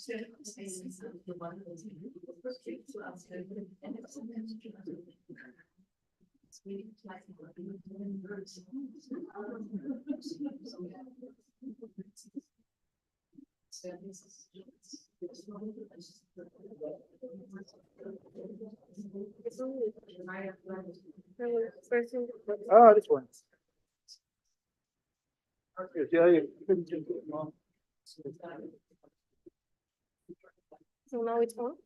Oh, this one. So now it's on?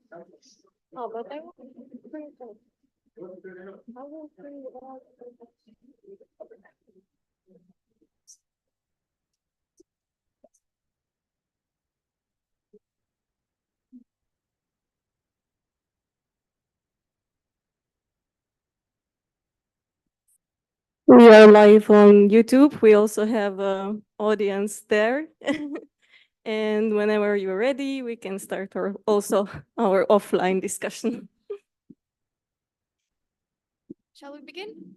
Oh, but I want to bring it on. I will bring it on. We are live on YouTube. We also have an audience there. And whenever you're ready, we can start our offline discussion. Shall we begin?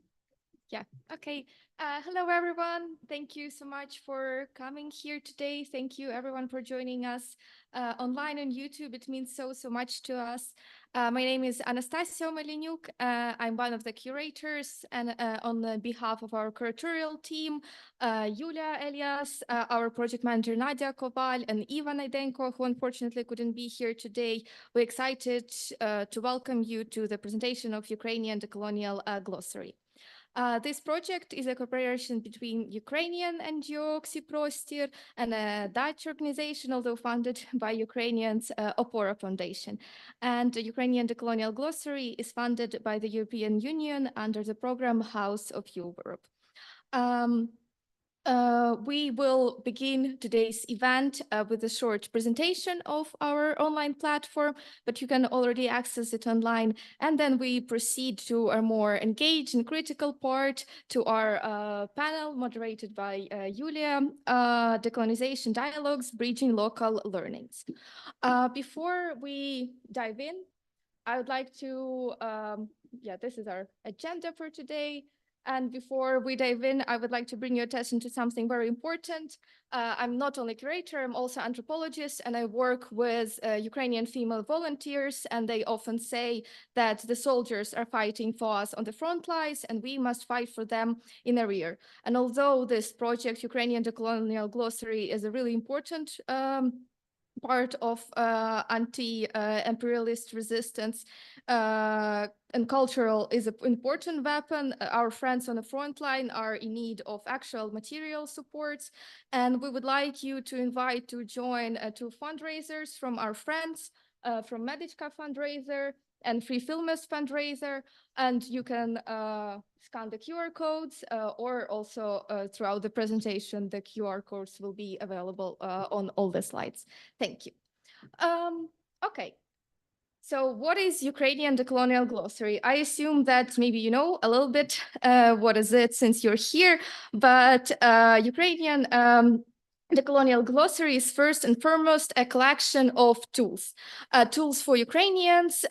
Yeah, okay. Hello, everyone. Thank you so much for coming here today. Thank you, everyone, for joining us online on YouTube. It means so much to us. My name is Anastasia Omelianiuk. I'm one of the curators, and on behalf of our curatorial team, Yuliia, Elyas, our project manager Nadia Koval, and Ivan Idenko, who unfortunately couldn't be here today, we're excited to welcome you to the presentation of Ukrainian Decolonial Glossary. This project is a cooperation between Ukrainian NGO Ksiprostir and a Dutch organization, although funded by Ukrainians, Opora Foundation. And the Ukrainian Decolonial Glossary is funded by the European Union under the program House of Europe. We will begin today's event with a short presentation of our online platform, but you can already access it online. And then we proceed to a more engaged and critical part, to our panel moderated by Yuliia, Decolonization Dialogues, Bridging Local Learnings. Before we dive in, I would like to, this is our agenda for today. And before we dive in, I would like to bring your attention to something very important. I'm not only curator, I'm also anthropologist, and I work with Ukrainian female volunteers, and they often say that the soldiers are fighting for us on the front lines, and we must fight for them in the rear. And although this project, Ukrainian Decolonial Glossary, is a really important part of anti-imperialist resistance, and cultural is an important weapon. Our friends on the front line are in need of actual material supports, and we would like you to invite to join two fundraisers from our friends, from Medichka fundraiser and Free Filmers fundraiser, and you can scan the QR codes, or also throughout the presentation, the QR codes will be available on all the slides. Thank you. Okay. So what is Ukrainian Decolonial Glossary? I assume that maybe you know a little bit what is it since you're here, but Ukrainian Decolonial Glossary is first and foremost a collection of tools. Tools for Ukrainians,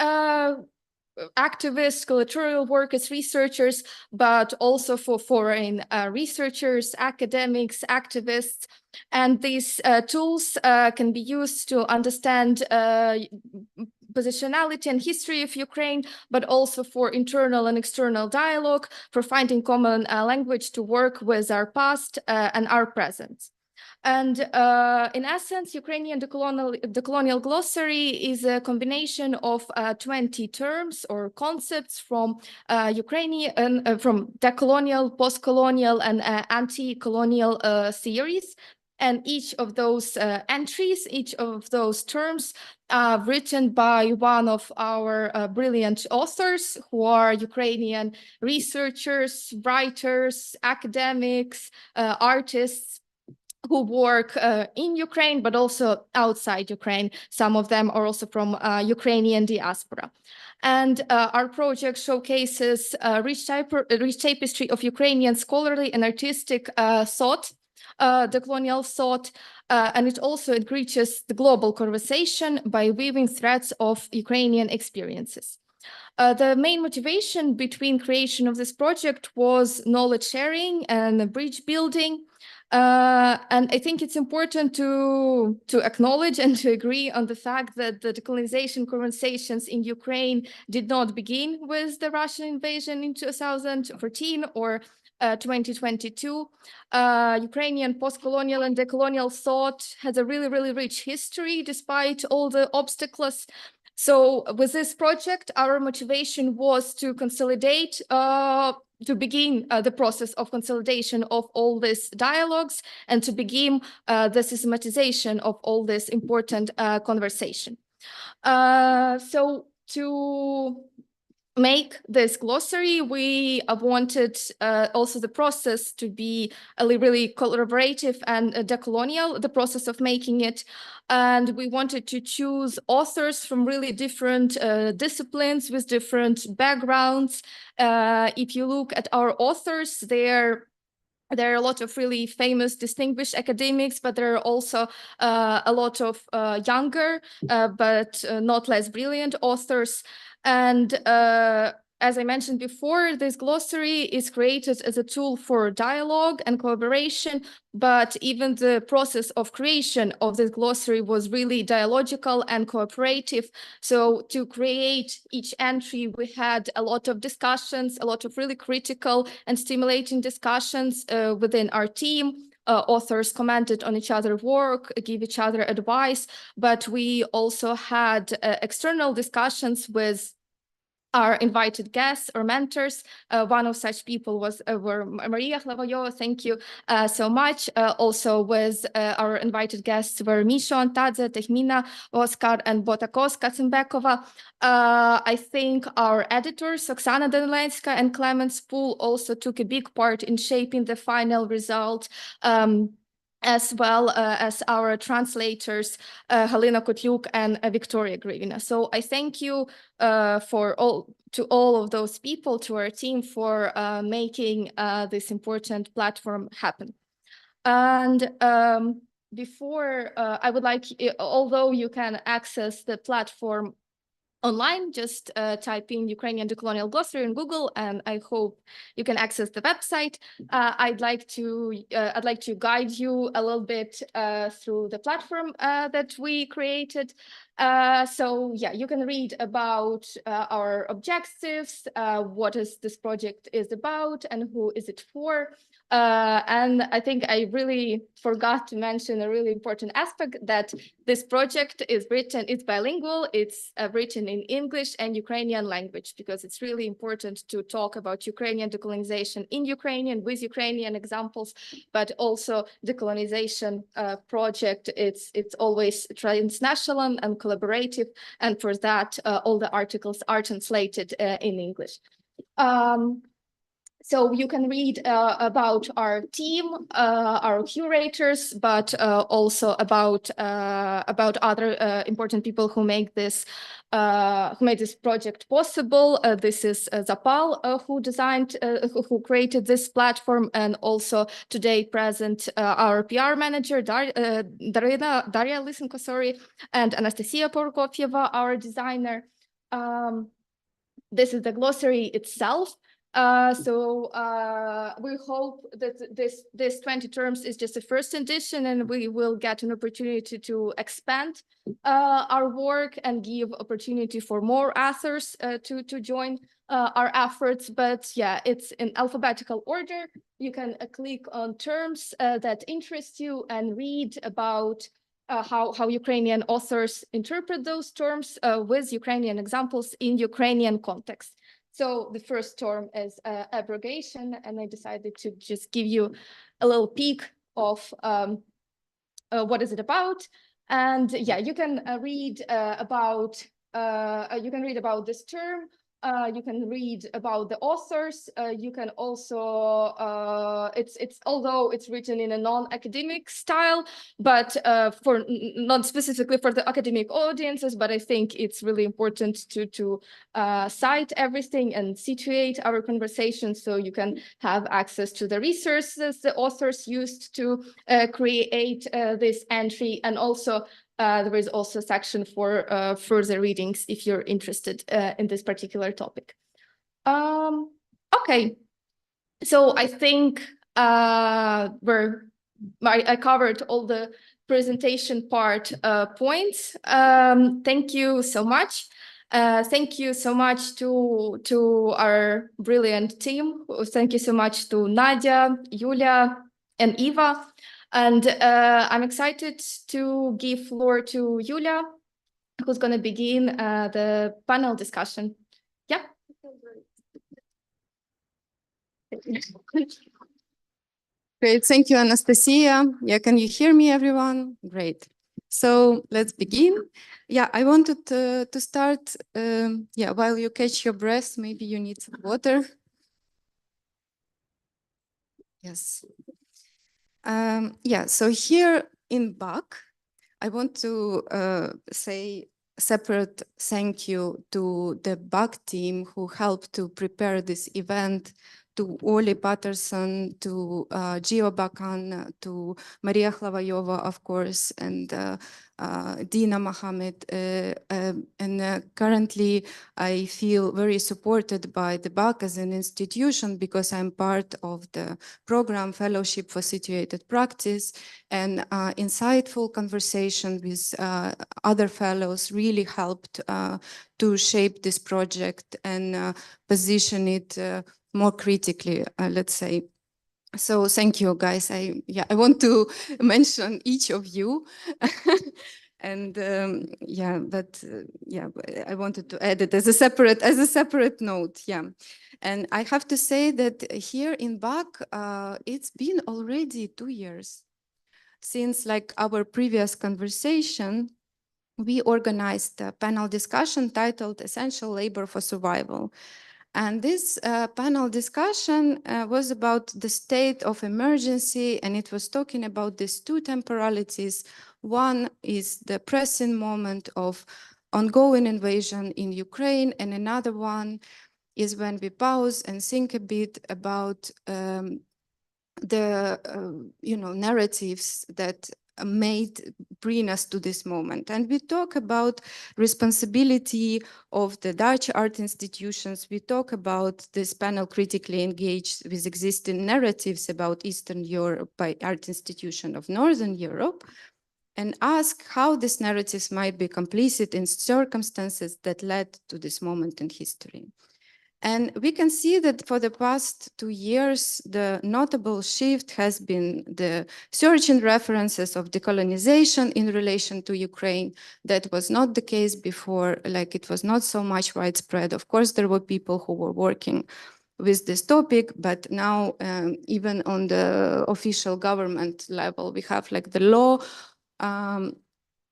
activists, curatorial workers, researchers, but also for foreign researchers, academics, activists. And these tools can be used to understand positionality and history of Ukraine, but also for internal and external dialogue, for finding common language to work with our past and our present. And in essence, Ukrainian Decolonial Glossary is a combination of 20 terms or concepts from Ukrainian, from decolonial, postcolonial, and anti-colonial theories. And each of those entries, each of those terms are written by one of our brilliant authors who are Ukrainian researchers, writers, academics, artists, who work in Ukraine, but also outside Ukraine. Some of them are also from Ukrainian diaspora. And our project showcases a rich tapestry of Ukrainian scholarly and artistic thought, decolonial thought, and it also enriches the global conversation by weaving threads of Ukrainian experiences. The main motivation between creation of this project was knowledge sharing and bridge building. And I think it's important to acknowledge and to agree on the fact that the decolonization conversations in Ukraine did not begin with the Russian invasion in 2014 or 2022. Ukrainian postcolonial and decolonial thought has a really, really rich history despite all the obstacles. So with this project, our motivation was to consolidate, to begin the process of consolidation of all these dialogues and to begin the systematization of all this important conversation. So to make this glossary, we wanted also the process to be really collaborative and decolonial, the process of making it. And we wanted to choose authors from really different disciplines with different backgrounds. If you look at our authors, there are a lot of really famous, distinguished academics, but there are also a lot of younger, but not less brilliant authors. And as I mentioned before, this glossary is created as a tool for dialogue and collaboration, but even the process of creation of this glossary was really dialogical and cooperative. So to create each entry, we had a lot of discussions, a lot of really critical and stimulating discussions within our team. Authors commented on each other's work, give each other advice, but we also had external discussions with our invited guests or mentors. One of such people were Mariia Hlavajova. Thank you so much. Also with our invited guests were Misho Antadze, Tehmina, Oskar, and Botakos Katsimbekova. I think our editors, Oksana Danelenska and Clement Spool, also took a big part in shaping the final result. As well as our translators, Halina Kotyuk and Viktoriia Hryvina. So I thank you to all of those people, to our team, for making this important platform happen. And before, I would like, although you can access the platform online, just type in Ukrainian Decolonial Glossary in Google, and I hope you can access the website. I'd like to guide you a little bit through the platform that we created. So yeah, you can read about our objectives, what this project is about, and who is it for. And I think I really forgot to mention a really important aspect, that this project is written, it's bilingual, it's written in English and Ukrainian language, because it's really important to talk about Ukrainian decolonization in Ukrainian with Ukrainian examples, but also decolonization project. It's always transnational and collaborative, and for that, all the articles are translated in English. So you can read about our team, our curators, but also about other important people who make this project possible. This is Zapal, who created this platform, and also today present our PR manager, Daria Lysenko, sorry, and Anastasia Prokofyeva, our designer. This is the glossary itself. So we hope that this 20 terms is just a first edition, and we will get an opportunity to expand our work and give opportunity for more authors to join our efforts. But yeah, it's in alphabetical order. You can click on terms that interest you and read about how Ukrainian authors interpret those terms with Ukrainian examples in Ukrainian context. So the first term is abrogation, and I decided to just give you a little peek of what is it about. And yeah, you can read about this term. You can read about the authors. You can also although it's written in a non-academic style, but for not specifically for the academic audiences, but I think it's really important to cite everything and situate our conversation, so you can have access to the resources the authors used to create this entry, and also there is also a section for further readings if you're interested in this particular topic. Okay, so I think we're I covered all the presentation part points. Thank you so much. Thank you so much to our brilliant team. Thank you so much to Nadia, Yuliia, and Eva. And I'm excited to give floor to Yuliia, who's going to begin the panel discussion. Yeah. Great, thank you, Anastasia. Yeah, can you hear me, everyone? Great. So let's begin. Yeah, I wanted to start, while you catch your breath, maybe you need some water. Yes. So here in BAC, I want to say separate thank you to the BAC team who helped to prepare this event, to Oli Patterson, to Gio Bakan, to Mariia Hlavajova, of course, and Dina Mohammed. Currently, I feel very supported by the BAC as an institution because I'm part of the program Fellowship for Situated Practice, and insightful conversation with other fellows really helped to shape this project and position it more critically, let's say. So thank you, guys. I want to mention each of you. And I wanted to add it as a separate note. Yeah. And I have to say that here in BAC, it's been already 2 years since like our previous conversation. We organized a panel discussion titled Essential Labor for Survival. And this panel discussion was about the state of emergency, and it was talking about these two temporalities. One is the present moment of ongoing invasion in Ukraine, and another one is when we pause and think a bit about the narratives that bring us to this moment. And we talk about responsibility of the Dutch art institutions. We talk about this panel critically engaged with existing narratives about Eastern Europe by art institution of Northern Europe, and ask how these narratives might be complicit in circumstances that led to this moment in history. And we can see that for the past 2 years, the notable shift has been the surge in references of decolonization in relation to Ukraine. That was not the case before, like it was not so much widespread. Of course, there were people who were working with this topic, but now even on the official government level, we have like the law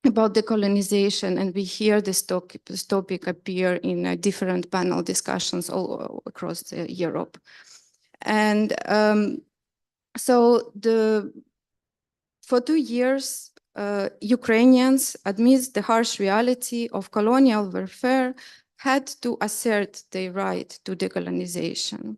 about decolonization, and we hear this topic appear in different panel discussions all across Europe. And for 2 years, Ukrainians, amidst the harsh reality of colonial warfare, had to assert their right to decolonization.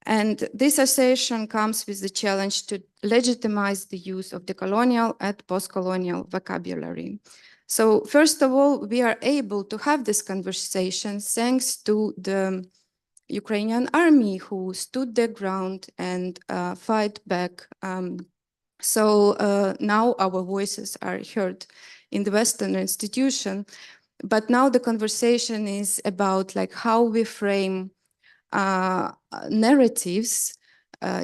And this assertion comes with the challenge to legitimize the use of decolonial and postcolonial vocabulary. So first of all, we are able to have this conversation thanks to the Ukrainian army who stood their ground and fight back. Now our voices are heard in the Western institution, but now the conversation is about like how we frame narratives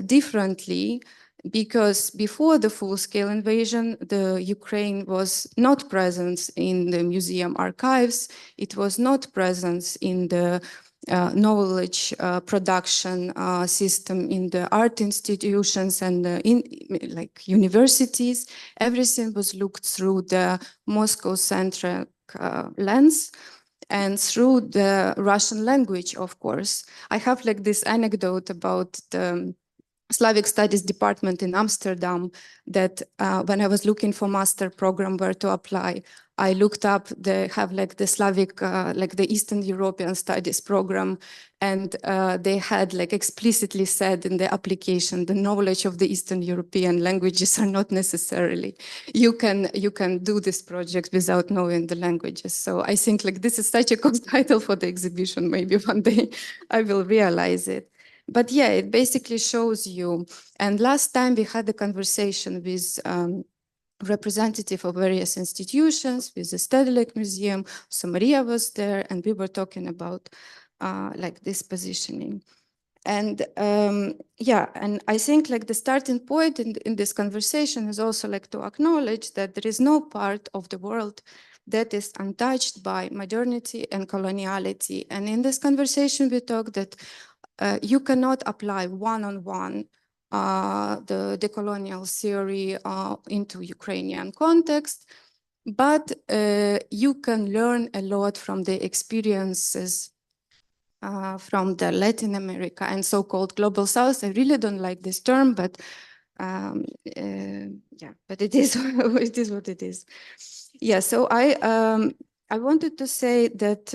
differently, because before the full-scale invasion, the Ukraine was not present in the museum archives. It was not present in the knowledge production system in the art institutions and in like universities. Everything was looked through the Moscow-centric lens, and through the Russian language, of course. I have like this anecdote about the Slavic Studies department in Amsterdam that when I was looking for master program where to apply, I looked up, they have like the Slavic, like the Eastern European Studies program, and they had like explicitly said in the application, the knowledge of the Eastern European languages are not necessarily, you can do this project without knowing the languages. So I think like this is such a good title for the exhibition, maybe one day I will realize it. But yeah, it basically shows you. And last time we had a conversation with representative of various institutions, with the Stedelijk Museum, so Mariia was there, and we were talking about like this positioning. And yeah, and I think like the starting point in this conversation is also like to acknowledge that there is no part of the world that is untouched by modernity and coloniality. And in this conversation, we talk that you cannot apply one-on-one the decolonial theory into Ukrainian context, but you can learn a lot from the experiences from the Latin America and so-called global South. I really don't like this term, but yeah, but it is it is what it is. Yeah, so I wanted to say that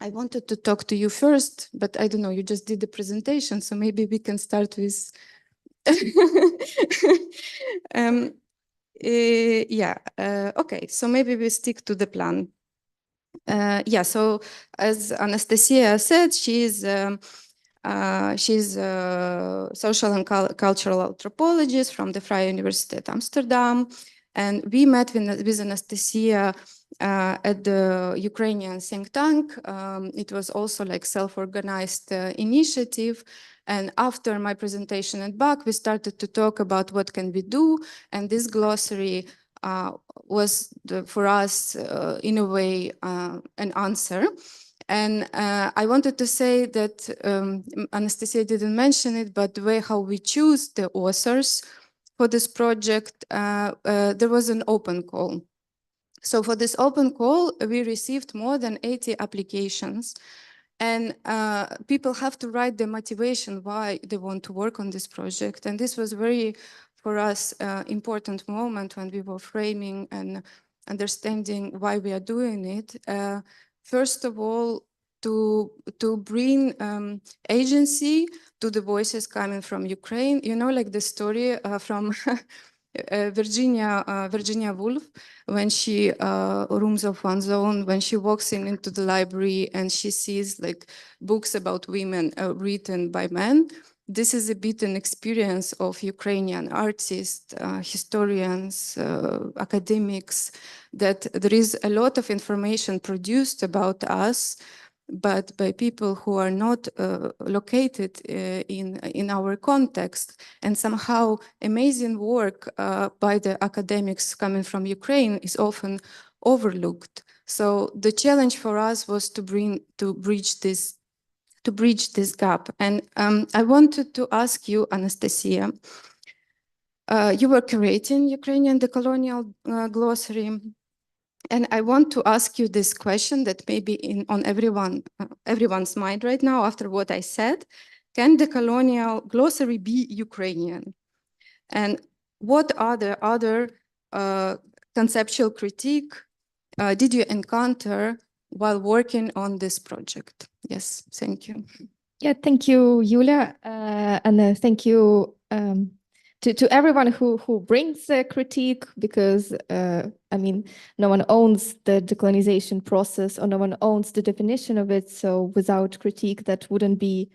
I wanted to talk to you first, but I don't know, you just did the presentation, so maybe we can start with yeah, okay, so maybe we stick to the plan. Yeah, so as Anastasia said, she's a social and cultural anthropologist from the Vrije Universiteit Amsterdam. And we met with Anastasia at the Ukrainian think tank. It was also like self-organized initiative. And after my presentation at BAC, we started to talk about what can we do. And this glossary was for us, in a way, an answer. And I wanted to say that Anastasia didn't mention it, but the way how we choose the authors for this project, there was an open call. So for this open call, we received more than 80 applications. And people have to write the motivation why they want to work on this project. And this was very, for us, important moment when we were framing and understanding why we are doing it. First of all, to bring agency to the voices coming from Ukraine. You know, like the story from Virginia Woolf, when she Rooms of One's Own, when she walks into the library and she sees like books about women written by men. This is a bit an experience of Ukrainian artists, historians, academics, that there is a lot of information produced about us, but by people who are not located in our context. And somehow amazing work by the academics coming from Ukraine is often overlooked. So the challenge for us was to bridge this gap. And I wanted to ask you, Anastasia, you were curating Ukrainian Decolonial Glossary. And I want to ask you this question that may be on everyone's mind right now after what I said. Can the colonial glossary be Ukrainian? And what are the other conceptual critique did you encounter while working on this project? Yes, thank you. Yeah, thank you, Yuliia, and thank you to everyone who brings a critique, because I mean, no one owns the decolonization process, or no one owns the definition of it. So without critique, that wouldn't be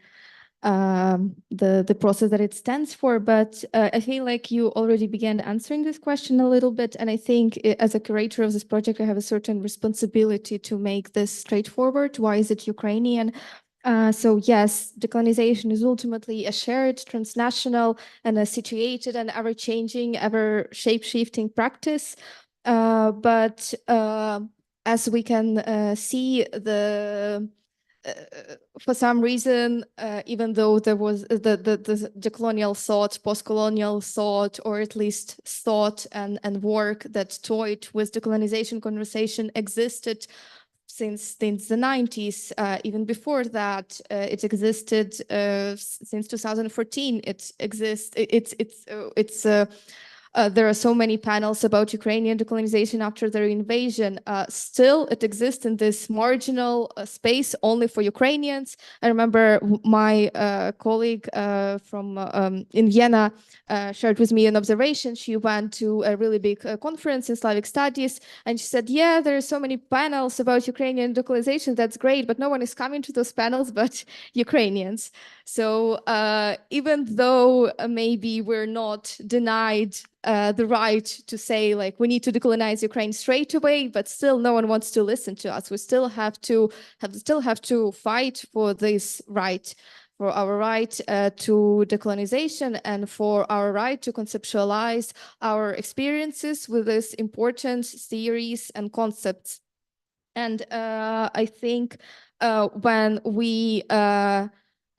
the process that it stands for. But I feel like you already began answering this question a little bit, and I think as a curator of this project, I have a certain responsibility to make this straightforward. Why is it Ukrainian? So yes, decolonization is ultimately a shared, transnational, and a situated and ever-changing, ever-shape-shifting practice. But as we can see, for some reason, even though there was the decolonial thought, postcolonial thought, or at least thought and work that toyed with decolonization conversation existed since the 90s. Even before that, it existed since 2014. It exists. It's there are so many panels about Ukrainian decolonization after their invasion. Still, it exists in this marginal space only for Ukrainians. I remember my colleague from in Vienna shared with me an observation. She went to a really big conference in Slavic studies, and she said, yeah, there are so many panels about Ukrainian decolonization. That's great, but no one is coming to those panels but Ukrainians. So even though maybe we're not denied the right to say, like, we need to decolonize Ukraine straight away, but still no one wants to listen to us. We still have to fight for this right, for our right to decolonization, and for our right to conceptualize our experiences with these important theories and concepts. And I think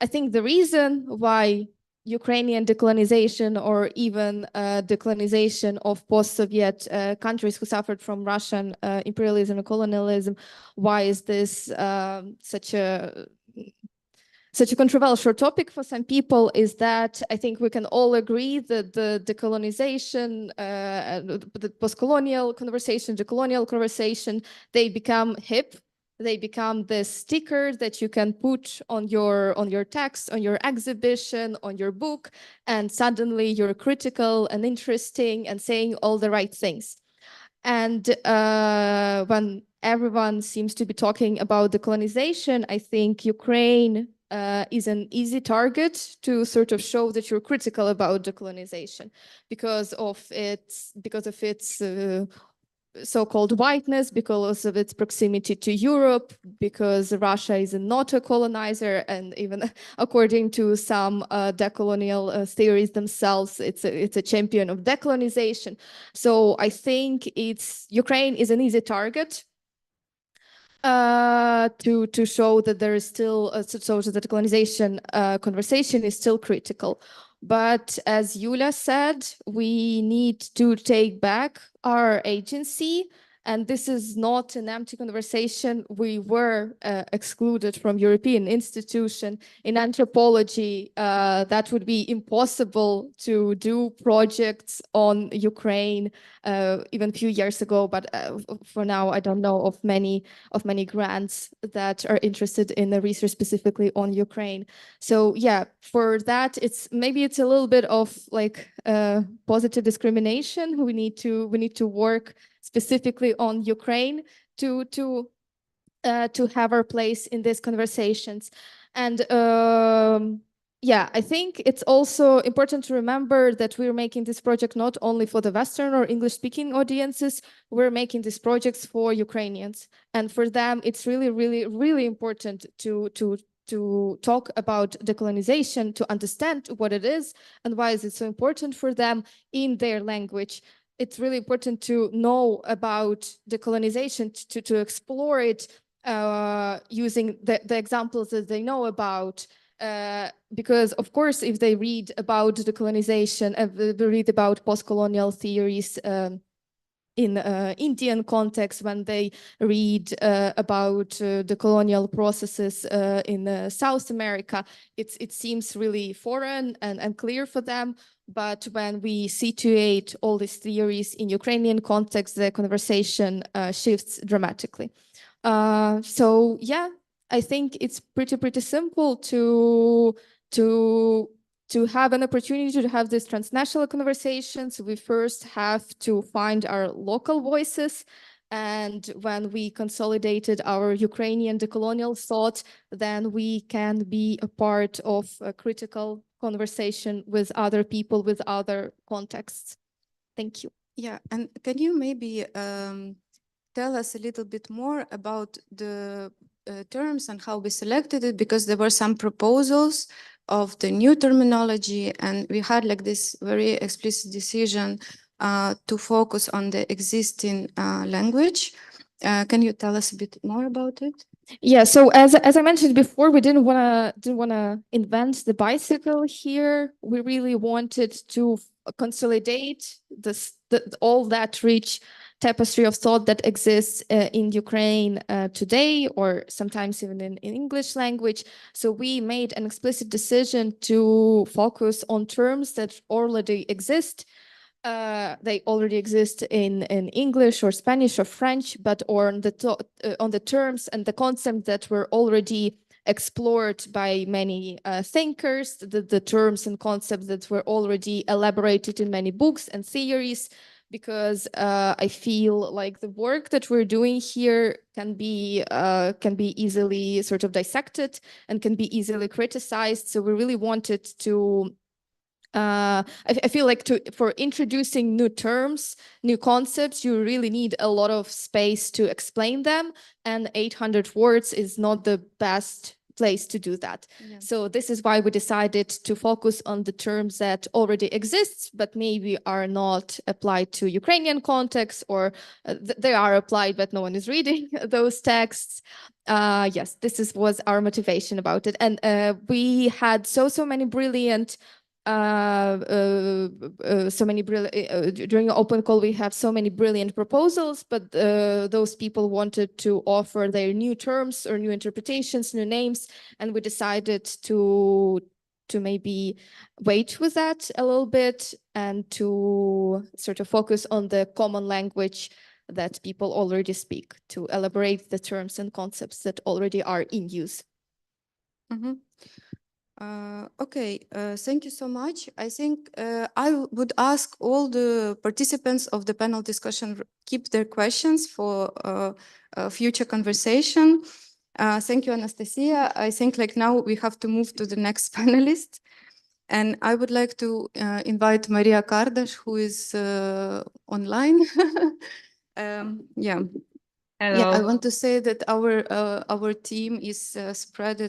I think the reason why Ukrainian decolonization, or even decolonization of post-Soviet countries who suffered from Russian imperialism and colonialism, why is this such a controversial topic for some people, is that I think we can all agree that the decolonization, the postcolonial conversation, decolonial conversation, they become hip. They become the sticker that you can put on your text, on your exhibition, on your book, and suddenly you're critical and interesting and saying all the right things. And when everyone seems to be talking about decolonization, I think Ukraine is an easy target to sort of show that you're critical about decolonization because of its so-called whiteness, because of its proximity to Europe, because Russia is not a colonizer, and even according to some decolonial theories themselves, it's a champion of decolonization. So I think Ukraine is an easy target to show that there is still so the decolonization conversation is still critical. But as Yuliia said, we need to take back our agency, and this is not an empty conversation. We were excluded from European institution. In anthropology, that would be impossible to do projects on Ukraine even a few years ago, but for now, I don't know of many grants that are interested in the research specifically on Ukraine. So yeah, for that, maybe it's a little bit of like positive discrimination. We need to work specifically on Ukraine to have our place in these conversations. And yeah, I think it's also important to remember that we're making this project not only for the Western or English-speaking audiences, we're making these projects for Ukrainians. And for them, it's really, really, really important to talk about decolonization, to understand what it is and why is it so important for them in their language. It's really important to know about decolonization, to explore it using the examples that they know about. Because of course, if they read about decolonization, they read about postcolonial theories in Indian context, when they read about the colonial processes in South America, it seems really foreign and clear for them. But when we situate all these theories in Ukrainian context, the conversation shifts dramatically. So yeah, I think it's pretty simple to have an opportunity to have these transnational conversations. We first have to find our local voices. And when we consolidated our Ukrainian decolonial thought, then we can be a part of a critical conversation with other people, with other contexts. Thank you. Yeah, and can you maybe tell us a little bit more about the terms and how we selected it? Because there were some proposals of the new terminology, and we had like this very explicit decision to focus on the existing language. Can you tell us a bit more about it? Yeah, so as I mentioned before, we didn't wanna invent the bicycle here. We really wanted to consolidate all that rich tapestry of thought that exists in Ukraine today, or sometimes even in English language. So we made an explicit decision to focus on terms that already exist. they already exist in English or Spanish or French, but on the terms and the concepts that were already explored by many thinkers, the terms and concepts that were already elaborated in many books and theories, because I feel like the work that we're doing here can be easily sort of dissected and can be easily criticized. So we really wanted to I feel like for introducing new terms, new concepts, you really need a lot of space to explain them, and 800 words is not the best place to do that. Yeah. So this is why we decided to focus on the terms that already exist, but maybe are not applied to Ukrainian context, or they are applied, but no one is reading those texts. Yes, was our motivation about it. And we had so many brilliant during open call we have so many brilliant proposals, but those people wanted to offer their new terms or new interpretations, new names, and we decided to maybe wait with that a little bit and to sort of focus on the common language that people already speak, to elaborate the terms and concepts that already are in use. Mm-hmm. Okay, thank you so much. I think I would ask all the participants of the panel discussion keep their questions for a future conversation. Thank you, Anastasia. I think like now we have to move to the next panelist. And I would like to invite Mariia Kardash, who is online. Yeah. Hello. Yeah, I want to say that our team is spread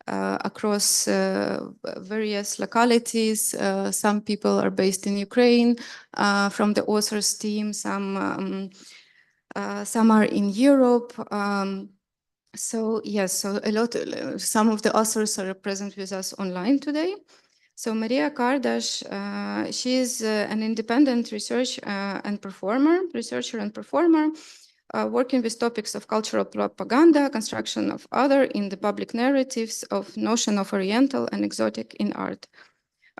across various localities. Some people are based in Ukraine from the authors team. Some are in Europe. So yes, so some of the authors are present with us online today. So Mariia Kardash, she is an independent researcher and performer, working with topics of cultural propaganda, construction of other in the public narratives of notion of Oriental and exotic in art.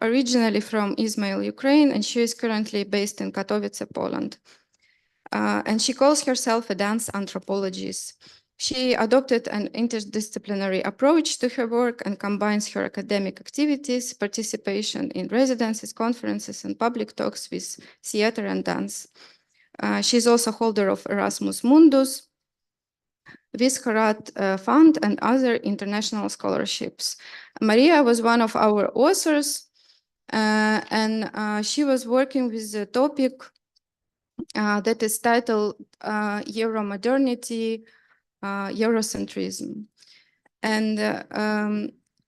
Originally from Izmail, Ukraine, and she is currently based in Katowice, Poland. And she calls herself a dance anthropologist. She adopted an interdisciplinary approach to her work and combines her academic activities, participation in residencies, conferences, and public talks with theater and dance. She's also holder of Erasmus Mundus, Viscarat Fund, and other international scholarships. Mariia was one of our authors, and she was working with the topic that is titled Euromodernity, Eurocentrism. And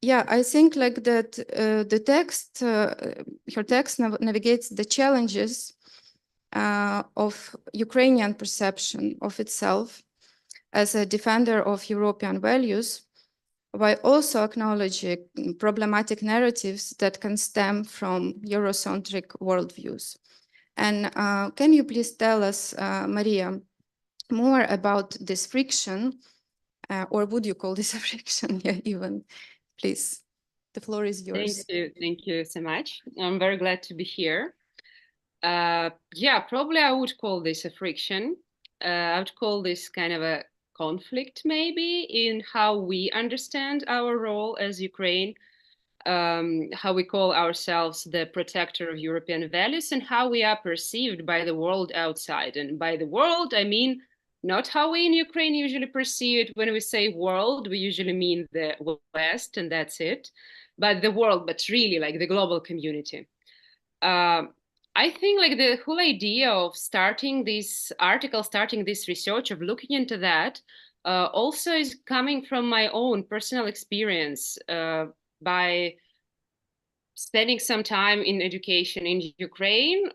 yeah, I think like that the text, her text navigates the challenges of Ukrainian perception of itself as a defender of European values, while also acknowledging problematic narratives that can stem from Eurocentric worldviews. And can you please tell us, Mariia, more about this friction, or would you call this a friction? Yeah, even, please, the floor is yours. Thank you so much. I'm very glad to be here. Yeah, probably I would call this a friction. I would call this kind of a conflict, maybe, in how we understand our role as Ukraine, how we call ourselves the protector of European values, and how we are perceived by the world outside. And by the world, I mean not how we in Ukraine usually perceive it. When we say world, we usually mean the West, and that's it. But the world, but really like the global community. I think like the whole idea of starting this article, starting this research, of looking into that, also is coming from my own personal experience by spending some time in education in Ukraine,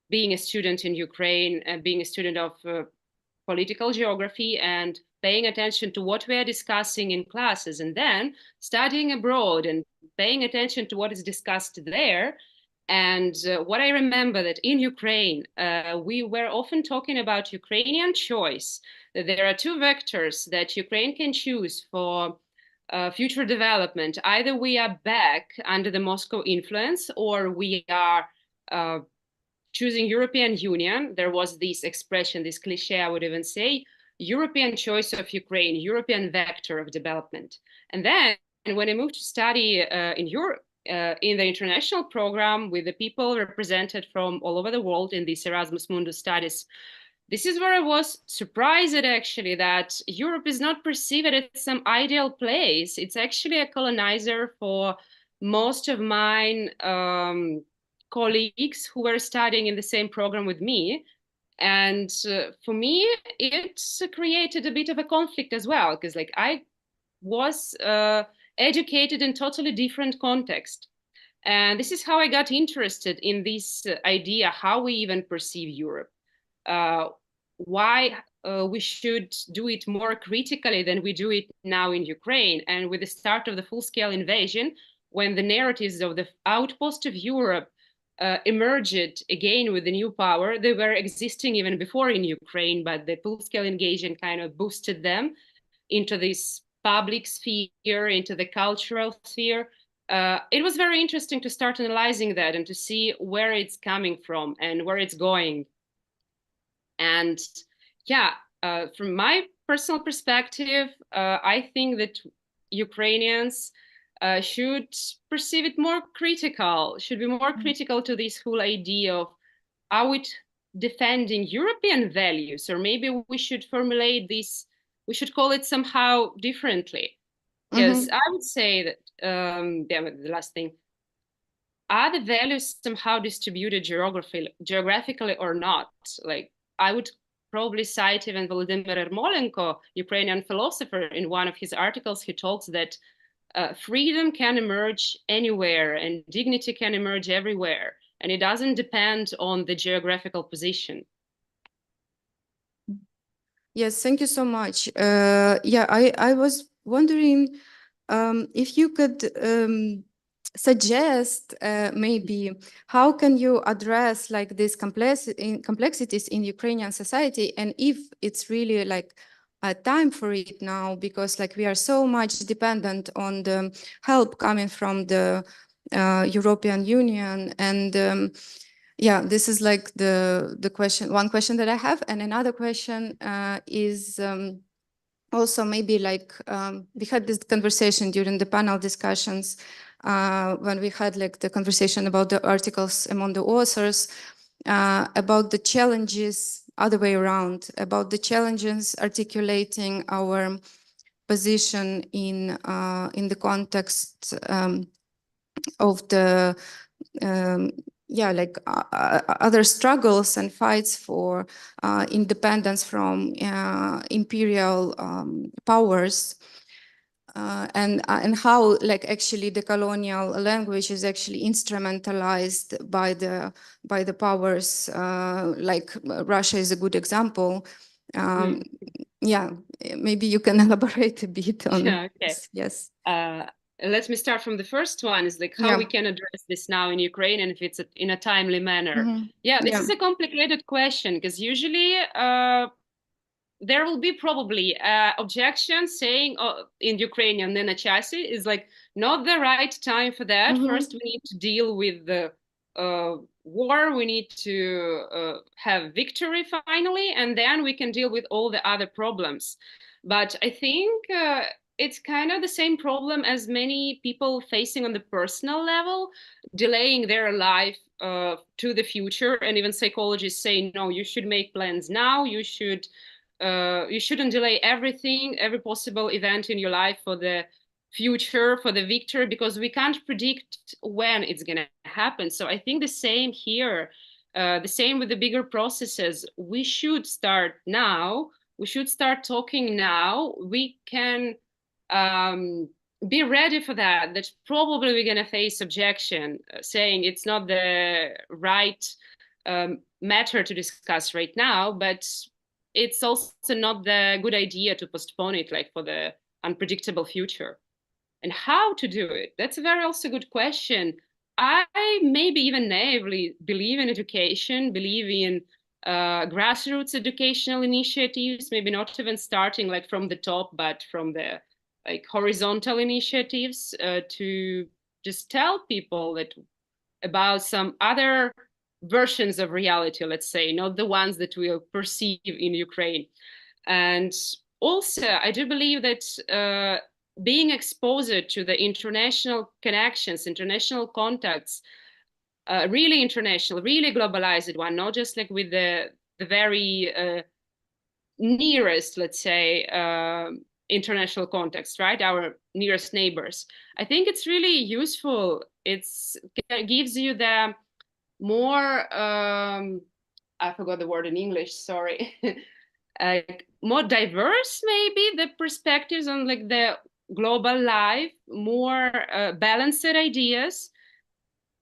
being a student in Ukraine, being a student of political geography, and paying attention to what we are discussing in classes, and then studying abroad and paying attention to what is discussed there. And what I remember that in Ukraine, we were often talking about Ukrainian choice, that there are two vectors that Ukraine can choose for future development. Either we are back under the Moscow influence, or we are choosing European Union, there was this expression, this cliche, I would even say, European choice of Ukraine, European vector of development. And then when I moved to study in Europe, in the international program with the people represented from all over the world in this Erasmus Mundus studies, this is where I was surprised actually that Europe is not perceived as some ideal place. It's actually a colonizer for most of mine colleagues who were studying in the same program with me. And for me, it's created a bit of a conflict as well, because like I was educated in totally different context. And this is how I got interested in this idea, how we even perceive Europe. Why we should do it more critically than we do it now in Ukraine. And with the start of the full-scale invasion, when the narratives of the outpost of Europe emerged again with the new power, they were existing even before in Ukraine, but the full-scale invasion kind of boosted them into this public sphere, into the cultural sphere. It was very interesting to start analyzing that and to see where it's coming from and where it's going. And yeah, from my personal perspective, I think that Ukrainians should perceive it more critical, should be more critical to this whole idea of are we defending European values, or maybe we should formulate this, we should call it somehow differently. Because I would say that, the last thing, are the values somehow distributed geographically or not? Like, I would probably cite even Volodymyr Ermolenko, Ukrainian philosopher, in one of his articles. He talks that freedom can emerge anywhere and dignity can emerge everywhere, and it doesn't depend on the geographical position. Yes, thank you so much. Yeah, I was wondering if you could suggest maybe how can you address like these complexities in Ukrainian society, and if it's really like a time for it now, because like we are so much dependent on the help coming from the European Union. And yeah, this is like the question, one question that I have. And another question is also maybe like we had this conversation during the panel discussions when we had like the conversation about the articles among the authors, about the challenges, other way around, about the challenges articulating our position in the context of the yeah, like other struggles and fights for independence from imperial powers, and how like actually the colonial language is actually instrumentalized by the powers, like Russia is a good example. Yeah, maybe you can elaborate a bit on this. Yes. Let me start from the first one, is like how we can address this now in Ukraine, and if it's in a timely manner. This is a complicated question, because usually there will be probably objections saying in Ukrainian, Anastasia is like not the right time for that. First, we need to deal with the war. We need to have victory finally, and then we can deal with all the other problems. But I think it's kind of the same problem as many people facing on the personal level, delaying their life to the future. And even psychologists say, no, you should make plans now. You shouldn't delay everything, every possible event in your life for the future, for the victory, because we can't predict when it's going to happen. So I think the same here, the same with the bigger processes. We should start now. We should start talking now. We can be ready for that. That probably we're going to face objection, saying it's not the right matter to discuss right now, but it's also not the good idea to postpone it, like for the unpredictable future. And how to do it? That's a very also good question. I maybe even naively believe in education, believe in grassroots educational initiatives, maybe not even starting like from the top, but from the like horizontal initiatives to just tell people that about some other versions of reality, let's say, not the ones that we perceive in Ukraine. And also, I do believe that being exposed to the international connections, international contacts, really international, really globalized one, not just like with the very nearest, let's say, international context, right? Our nearest neighbors. I think it's really useful. It gives you the more, I forgot the word in English, sorry. More diverse, maybe, the perspectives on like the global life, more balanced ideas.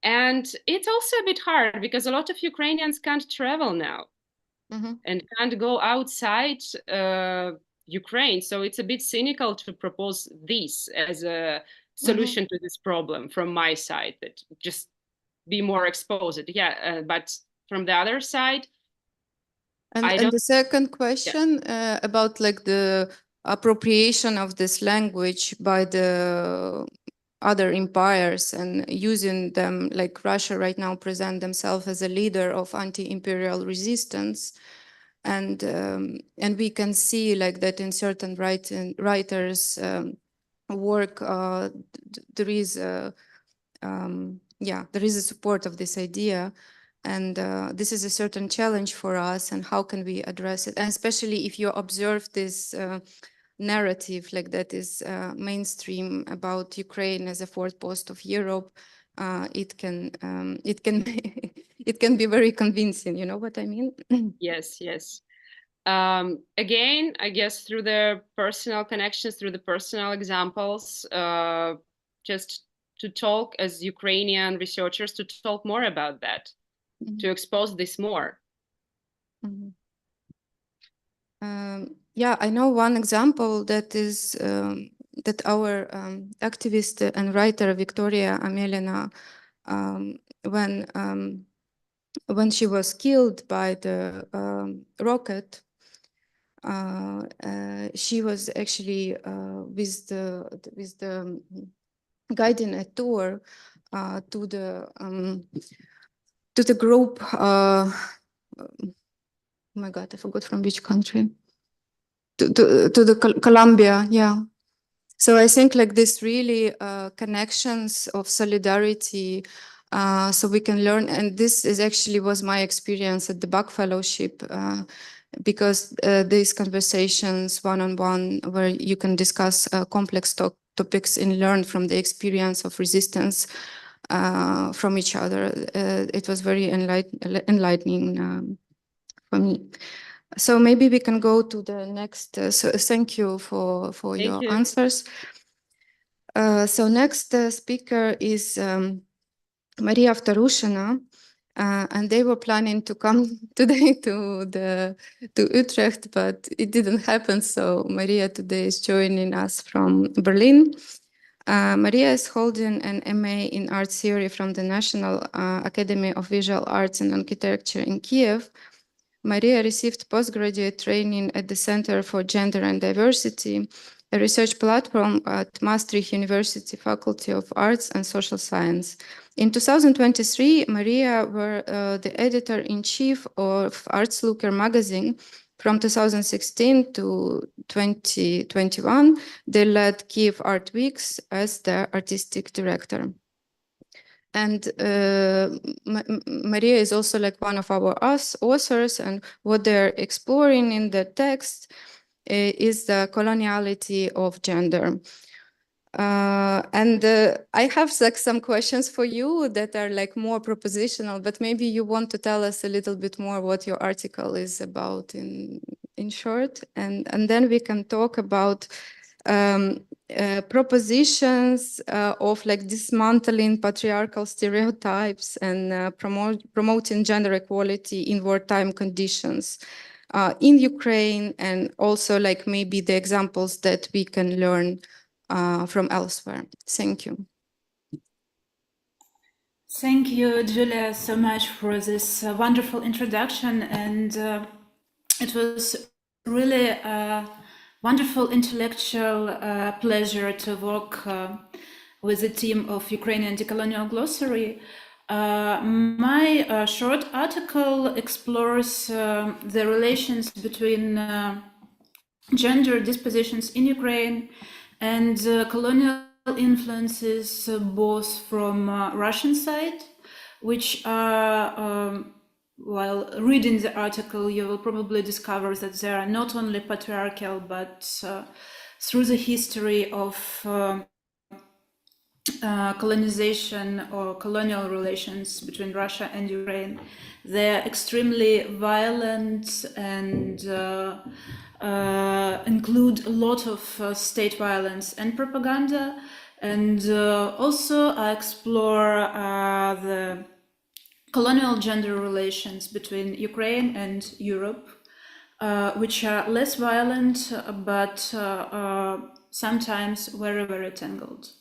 And it's also a bit hard because a lot of Ukrainians can't travel now. And can't go outside Ukraine. So it's a bit cynical to propose this as a solution to this problem from my side, that just be more exposed. Yeah, but from the other side, and the second question about like the appropriation of this language by the other empires and using them, like Russia right now present themselves as a leader of anti-imperial resistance. And we can see like that in certain writers' work, there is a support of this idea. And this is a certain challenge for us, and how can we address it? And especially if you observe this narrative like that is mainstream about Ukraine as a fourth post of Europe, it can it can be very convincing. You know what I mean? Yes. Again, I guess through the personal connections, through the personal examples, just to talk as Ukrainian researchers, to talk more about that, to expose this more. Yeah, I know one example that is that our activist and writer Viktoriia Omelianiuk, when she was killed by the rocket, she was actually with the guiding a tour to the group. Oh my God, I forgot from which country. To the Colombia, yeah. So I think like this really connections of solidarity, so we can learn. And this is actually was my experience at the Bach Fellowship, because these conversations one-on-one where you can discuss complex topics and learn from the experience of resistance from each other. It was very enlightening for me. So maybe we can go to the next. So thank you for your answers. So next speaker is Mariia Vtorushina, and they were planning to come today to Utrecht, but it didn't happen. So Mariia today is joining us from Berlin. Mariia is holding an MA in art theory from the National Academy of Visual Arts and Architecture in Kiev. Mariia received postgraduate training at the Center for Gender and Diversity, a research platform at Maastricht University Faculty of Arts and Social Science. In 2023, Mariia was the editor-in-chief of Artslooker magazine. From 2016 to 2021, they led Kiev Art Weeks as the artistic director. And Mariia is also like one of our authors, and what they're exploring in the text is the coloniality of gender. And I have like some questions for you that are like more propositional, but maybe you want to tell us a little bit more what your article is about in short, and then we can talk about propositions of like dismantling patriarchal stereotypes and promoting gender equality in wartime conditions in Ukraine, and also like maybe the examples that we can learn from elsewhere. Thank you. Thank you, Julia, so much for this wonderful introduction. And it was really wonderful intellectual pleasure to work with the team of Ukrainian Decolonial Glossary. My short article explores the relations between gender dispositions in Ukraine and colonial influences both from Russian side, which are, while reading the article, you will probably discover that they are not only patriarchal, but through the history of colonization or colonial relations between Russia and Ukraine, they're extremely violent and include a lot of state violence and propaganda. And also I explore the colonial gender relations between Ukraine and Europe, which are less violent, but sometimes very, very tangled.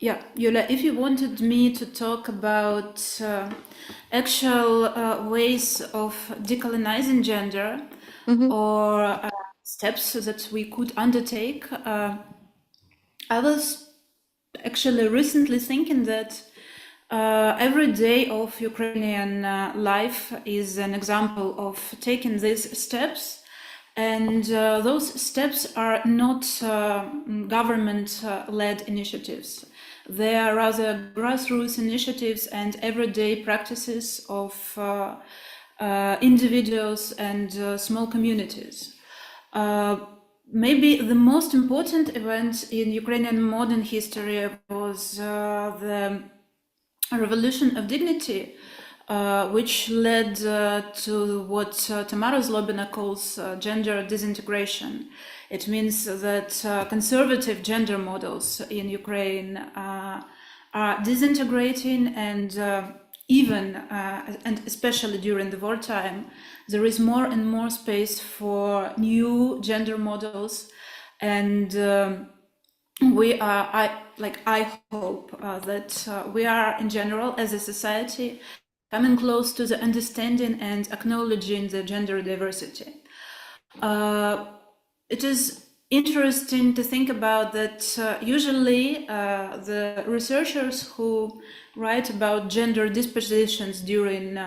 Yeah, Yuliia, if you wanted me to talk about actual ways of decolonizing gender or steps that we could undertake, I was actually recently thinking that every day of Ukrainian life is an example of taking these steps. And those steps are not government-led initiatives. They are rather grassroots initiatives and everyday practices of individuals and small communities. Maybe the most important event in Ukrainian modern history was the Revolution of Dignity, which led to what Tamara Zlobina calls gender disintegration. It means that conservative gender models in Ukraine are disintegrating, and even, and especially during the wartime, there is more and more space for new gender models. And we are, I hope that we are in general as a society coming close to the understanding and acknowledging the gender diversity. It is interesting to think about that usually the researchers who write about gender dispositions during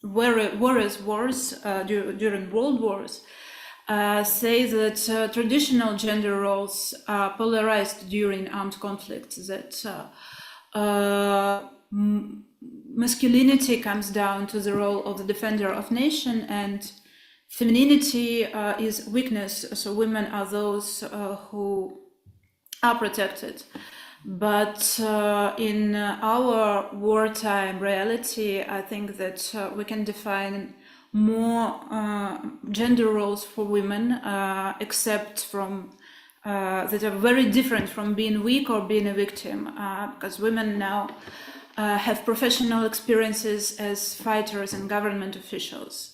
various wars, during world wars, say that traditional gender roles are polarized during armed conflicts, that masculinity comes down to the role of the defender of nation, and femininity is weakness, so women are those who are protected. But in our wartime reality, I think that we can define more gender roles for women, except from that are very different from being weak or being a victim, because women now have professional experiences as fighters and government officials.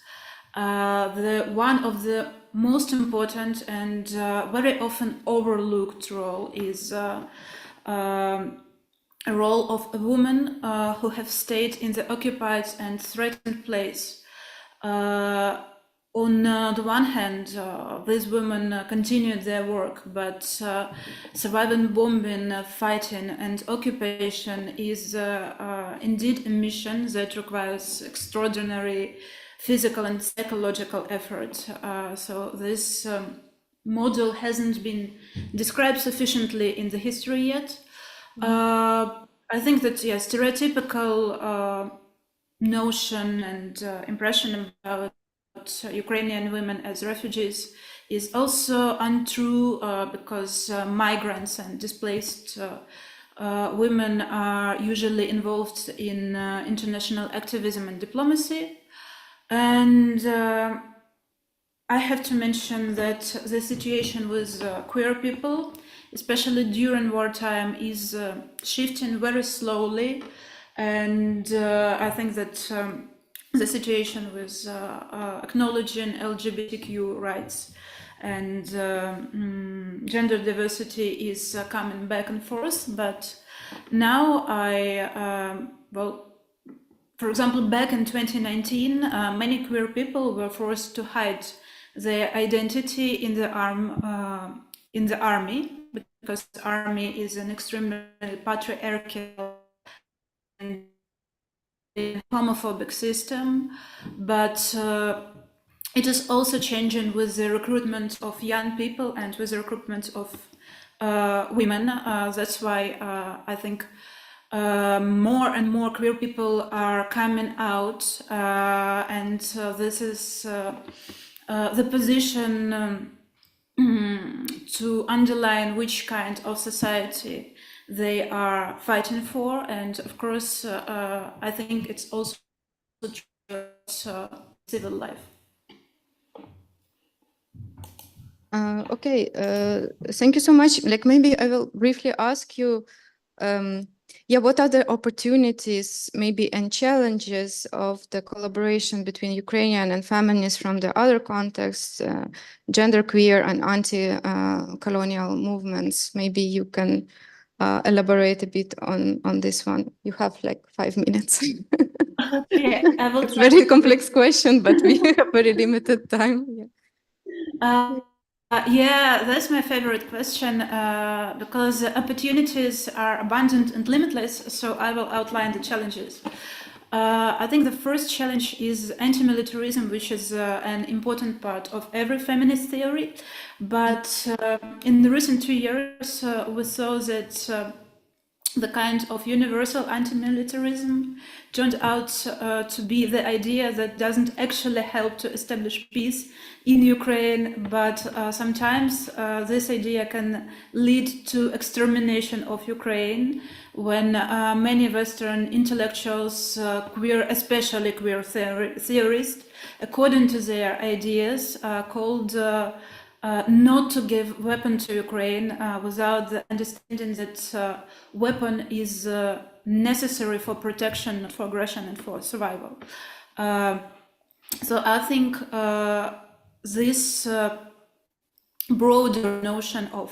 One of the most important and very often overlooked role is a role of a woman who have stayed in the occupied and threatened place. On the one hand, these women continued their work, but surviving bombing, fighting, and occupation is indeed a mission that requires extraordinary physical and psychological effort. So this model hasn't been described sufficiently in the history yet. I think that, yes, stereotypical notion and impression about Ukrainian women as refugees is also untrue, because migrants and displaced women are usually involved in international activism and diplomacy. And I have to mention that the situation with queer people, especially during wartime, is shifting very slowly. And I think that the situation with acknowledging LGBTQ rights and gender diversity is coming back and forth. But now well, for example, back in 2019, many queer people were forced to hide their identity in the army because the army is an extremely patriarchal and homophobic system, but it is also changing with the recruitment of young people and with the recruitment of women. That's why I think more and more queer people are coming out, and this is the position to underline which kind of society they are fighting for. And of course, I think it's also true civil life. Okay, thank you so much. Like, maybe I will briefly ask you, yeah, what are the opportunities, maybe, and challenges of the collaboration between Ukrainian and feminists from the other contexts, genderqueer and anti-colonial movements? Maybe you can elaborate a bit on this one. You have like 5 minutes. Yeah, I will It's try very to- complex question, but we have very limited time. Yeah. Yeah, that's my favorite question because the opportunities are abundant and limitless, so I will outline the challenges. I think the first challenge is anti-militarism, which is an important part of every feminist theory. But in the recent 2 years, we saw that the kind of universal anti-militarism turned out to be the idea that doesn't actually help to establish peace in Ukraine, but sometimes this idea can lead to extermination of Ukraine when many Western intellectuals, queer, especially queer theorists, according to their ideas, called not to give weapon to Ukraine without the understanding that weapon is necessary for protection, not for aggression and for survival. So I think this broader notion of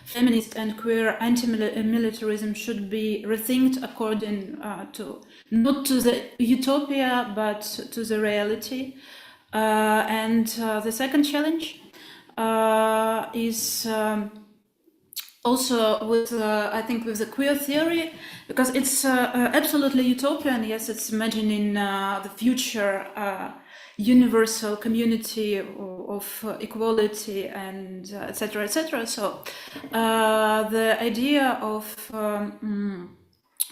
feminist and queer anti-militarism should be rethinked according to not to the utopia but to the reality. And the second challenge is also with I think with the queer theory, because it's absolutely utopian. Yes, it's imagining the future universal community of equality and etc. etc. So the idea of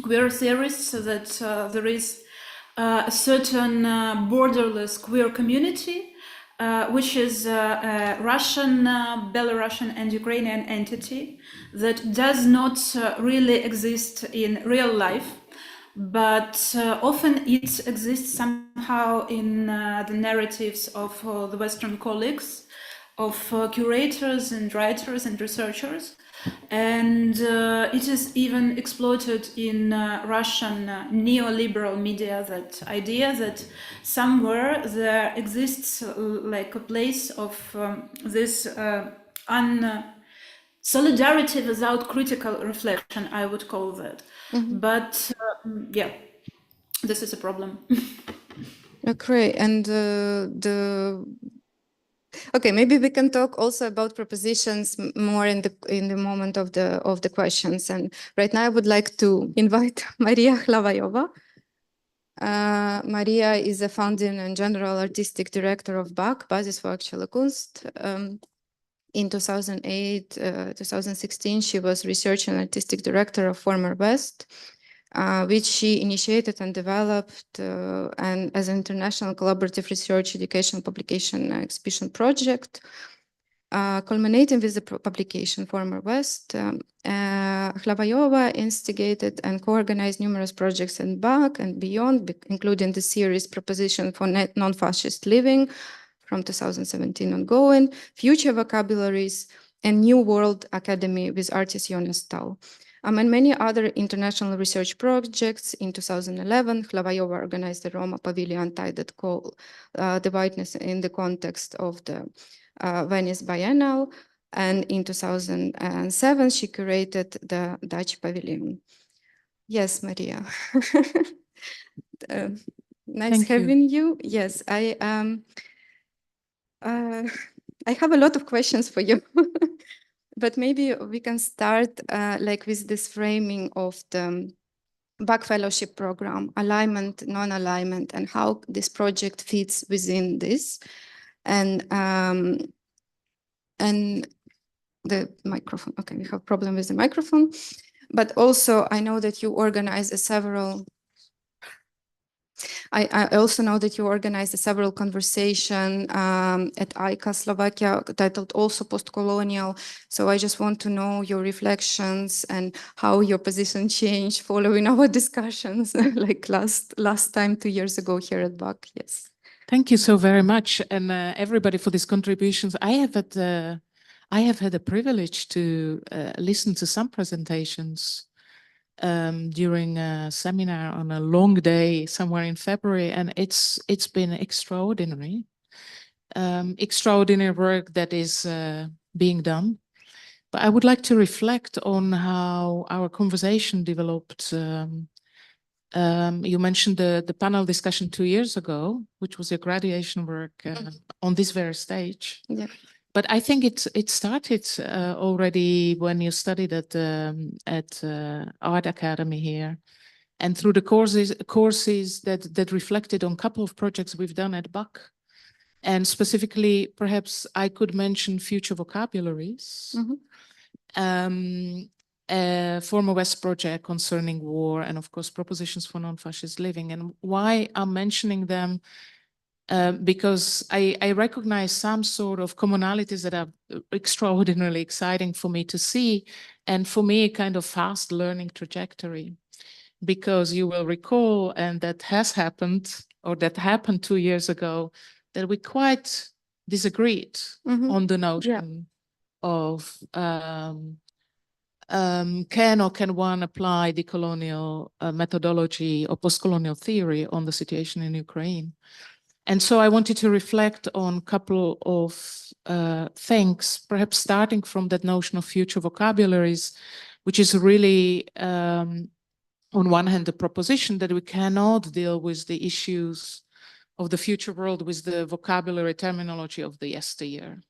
queer theorists that there is a certain borderless queer community, which is a Russian, Belarusian and Ukrainian entity that does not really exist in real life, but often it exists somehow in the narratives of the Western colleagues, of curators and writers and researchers. And it is even exploited in Russian neoliberal media, that idea that somewhere there exists like a place of this solidarity without critical reflection, I would call that. Mm-hmm. But yeah, this is a problem. Okay, and okay, maybe we can talk also about propositions more in the moment of the questions. And right now I would like to invite Mariia Hlavajova. Mariia is a founding and general artistic director of BAK, Basis for Actual Kunst. In 2008, 2016, she was research and artistic director of Former West, which she initiated and developed and as an international collaborative research, education, publication, exhibition project, culminating with the publication Former West. Hlavajova instigated and co-organized numerous projects in BAK and beyond, including the series Proposition for Non-Fascist Living from 2017 ongoing, Future Vocabularies, and New World Academy with artist Jonas Stahl. Among many other international research projects, in 2011, Hlavajova organized the Roma Pavilion titled Call the Whiteness in the context of the Venice Biennale. And in 2007, she curated the Dutch Pavilion. Yes, Mariia. Nice having you. Yes, I have a lot of questions for you. But maybe we can start like with this framing of the back fellowship program, alignment, non-alignment, and how this project fits within this. And the microphone, okay, we have a problem with the microphone. But also I know that you organize several I also know that you organized several conversations at ICA Slovakia titled also postcolonial. So I just want to know your reflections and how your position changed following our discussions like last time 2 years ago here at BAC. Yes. Thank you so very much, and everybody for these contributions. I have had the privilege to listen to some presentations during a seminar on a long day somewhere in February, and it's been extraordinary. Extraordinary work that is being done. But I would like to reflect on how our conversation developed. You mentioned the panel discussion 2 years ago, which was a graduation work on this very stage. Yeah. But I think it started already when you studied at Art Academy here, and through the courses that reflected on a couple of projects we've done at BAC. And specifically, perhaps I could mention future vocabularies. A former West project concerning war, and of course propositions for non-fascist living. And why I'm mentioning them, because I recognize some sort of commonalities that are extraordinarily exciting for me to see, and for me a kind of fast learning trajectory. Because you will recall, and that has happened, or that happened 2 years ago, that we quite disagreed on the notion of can one apply decolonial methodology or postcolonial theory on the situation in Ukraine. And so I wanted to reflect on a couple of things, perhaps starting from that notion of future vocabularies, which is really, on one hand, the proposition that we cannot deal with the issues of the future world with the vocabulary terminology of the yesteryear.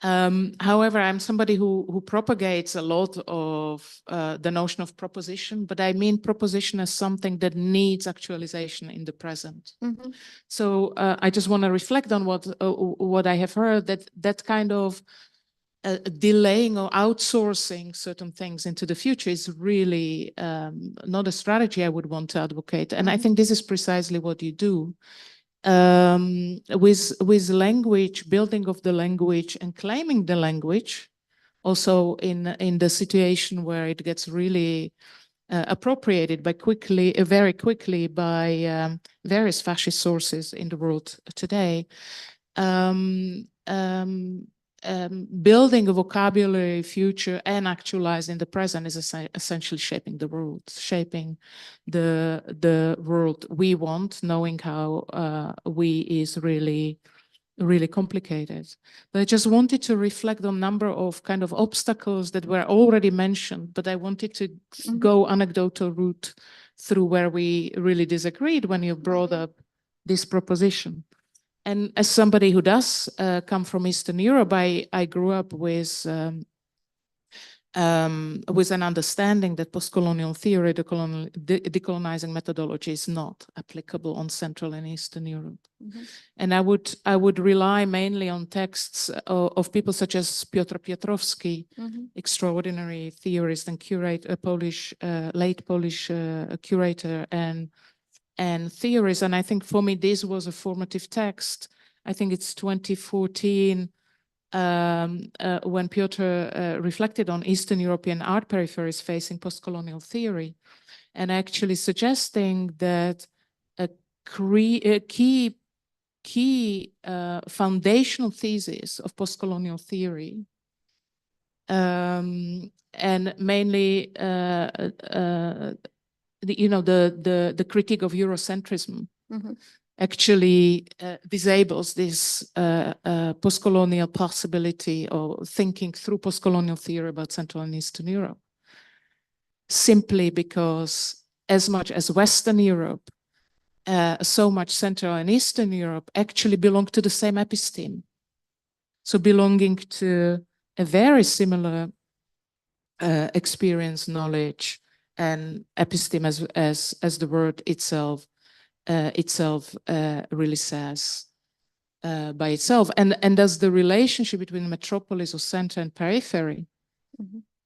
However, I'm somebody who propagates a lot of the notion of proposition, but I mean proposition as something that needs actualization in the present. So I just want to reflect on what I have heard, that kind of delaying or outsourcing certain things into the future is really not a strategy I would want to advocate. And I think this is precisely what you do. With language, building of the language and claiming the language, also in the situation where it gets really appropriated very quickly by various fascist sources in the world today. Building a vocabulary future and actualizing the present is essentially shaping the world, shaping the world we want, knowing how we is really, really complicated. But I just wanted to reflect on a number of kind of obstacles that were already mentioned, but I wanted to go anecdotal route through where we really disagreed when you brought up this proposition. And as somebody who does come from Eastern Europe, I grew up with an understanding that postcolonial theory, decolonizing methodology is not applicable on Central and Eastern Europe. And I would rely mainly on texts of people such as Piotr Piotrowski, extraordinary theorist and curator, late Polish curator and theories. And I think for me, this was a formative text. I think it's 2014 when Piotr reflected on Eastern European art peripheries facing postcolonial theory, and actually suggesting that a key foundational thesis of postcolonial theory, and mainly the critique of Eurocentrism actually disables this postcolonial possibility of thinking through postcolonial theory about Central and Eastern Europe, simply because as much as Western Europe, so much Central and Eastern Europe actually belong to the same episteme. So belonging to a very similar experience, knowledge, and episteme as the word itself really says by itself. And thus the relationship between metropolis or center and periphery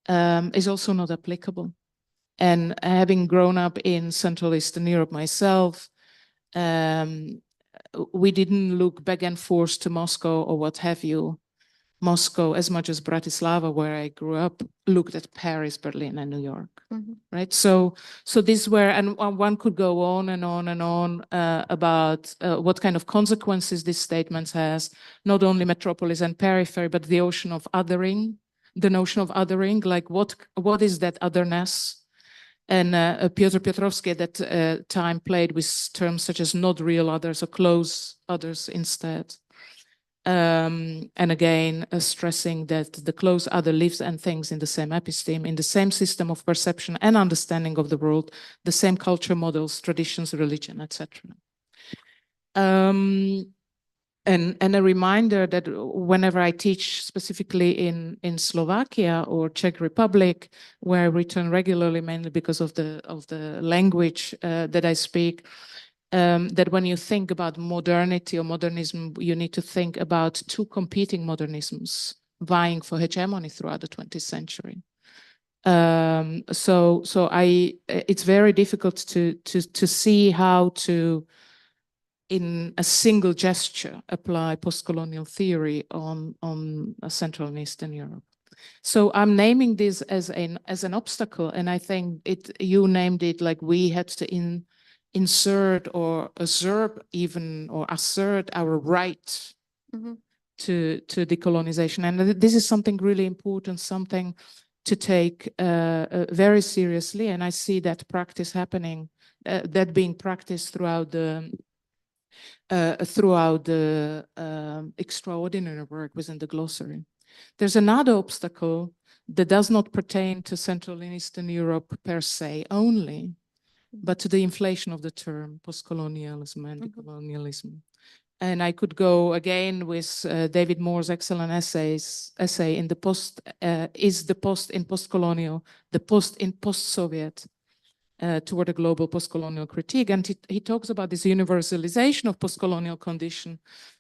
is also not applicable. And having grown up in Central Eastern Europe myself, we didn't look back and forth to Moscow or what have you. Moscow, as much as Bratislava, where I grew up, looked at Paris, Berlin, and New York, right? So these were, and one could go on and on and on about what kind of consequences this statement has, not only metropolis and periphery, but the notion of othering, like what is that otherness? And Piotr Piotrowski at that time played with terms such as not real others or close others instead. And again, stressing that the close other lives and thinks in the same episteme, in the same system of perception and understanding of the world, the same culture models, traditions, religion, etc. And a reminder that whenever I teach specifically in Slovakia or Czech Republic, where I return regularly, mainly because of the language that I speak, that when you think about modernity or modernism, you need to think about two competing modernisms vying for hegemony throughout the 20th century. So it's very difficult to see how to, in a single gesture, apply postcolonial theory on Central and Eastern Europe. So I'm naming this as an obstacle, and I think you named it like we had to insert or assert even or assert our right to decolonization. And this is something really important, something to take very seriously. And I see that practice happening, that being practiced throughout the extraordinary work within the glossary. There's another obstacle that does not pertain to Central and Eastern Europe per se only, but to the inflation of the term postcolonialism and decolonialism. And I could go again with David Moore's excellent essay in the post, is the post in postcolonial, the post in post-Soviet, toward a global postcolonial critique. And he talks about this universalization of postcolonial condition,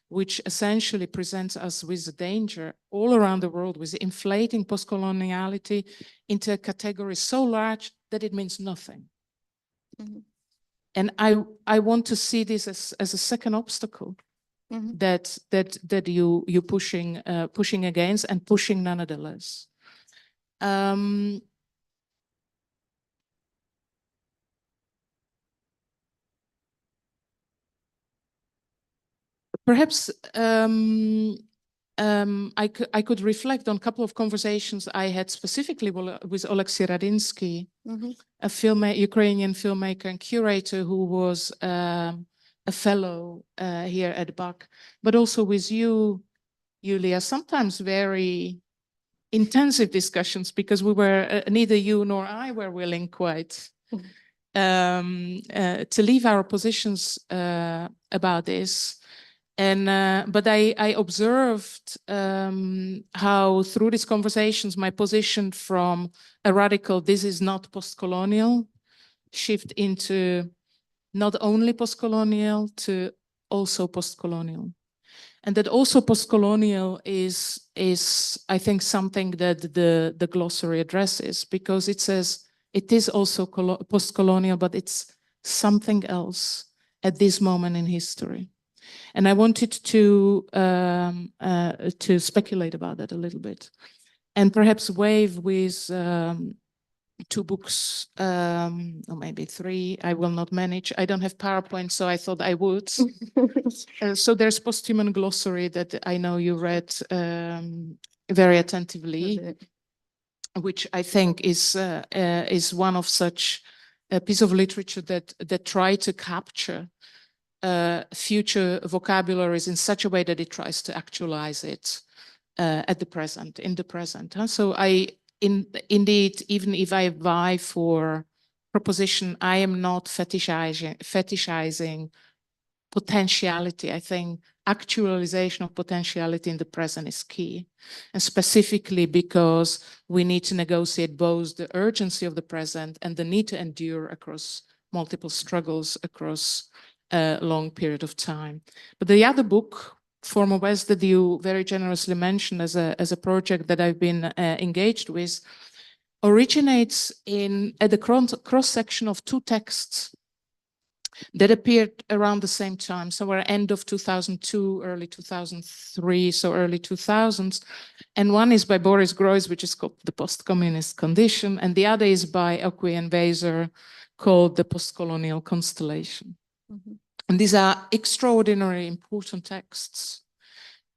which essentially presents us with a danger all around the world, with inflating postcoloniality into a category so large that it means nothing. And I want to see this as a second obstacle that you pushing against and pushing nonetheless. Perhaps I could reflect on a couple of conversations I had specifically with Oleksiy Radinsky, a Ukrainian filmmaker and curator who was a fellow here at BAC, but also with you, Yuliia, sometimes very intensive discussions because we were, neither you nor I were willing quite to leave our positions about this. And but I observed how through these conversations my position from a radical "this is not postcolonial" shift into not only postcolonial to also postcolonial, and that also postcolonial is I think something that the glossary addresses, because it says it is also postcolonial, but it's something else at this moment in history. And I wanted to speculate about that a little bit, and perhaps wave with two books, or maybe three. I will not manage. I don't have PowerPoint, so I thought I would. So there's Posthuman Glossary that I know you read very attentively, which I think is one of such a piece of literature that try to capture future vocabularies in such a way that it tries to actualize it at the present, in the present. So indeed, even if I vie for proposition, I am not fetishizing potentiality. I think actualization of potentiality in the present is key, and specifically because we need to negotiate both the urgency of the present and the need to endure across multiple struggles across a long period of time. But the other book, Former West, that you very generously mentioned as a project that I've been engaged with, originates at the cross-section of two texts that appeared around the same time, somewhere end of 2002, early 2003, so early 2000s. And one is by Boris Groys, which is called The Post-Communist Condition, and the other is by Okwui and Weiser, called The Postcolonial Constellation. Mm-hmm. And these are extraordinarily important texts.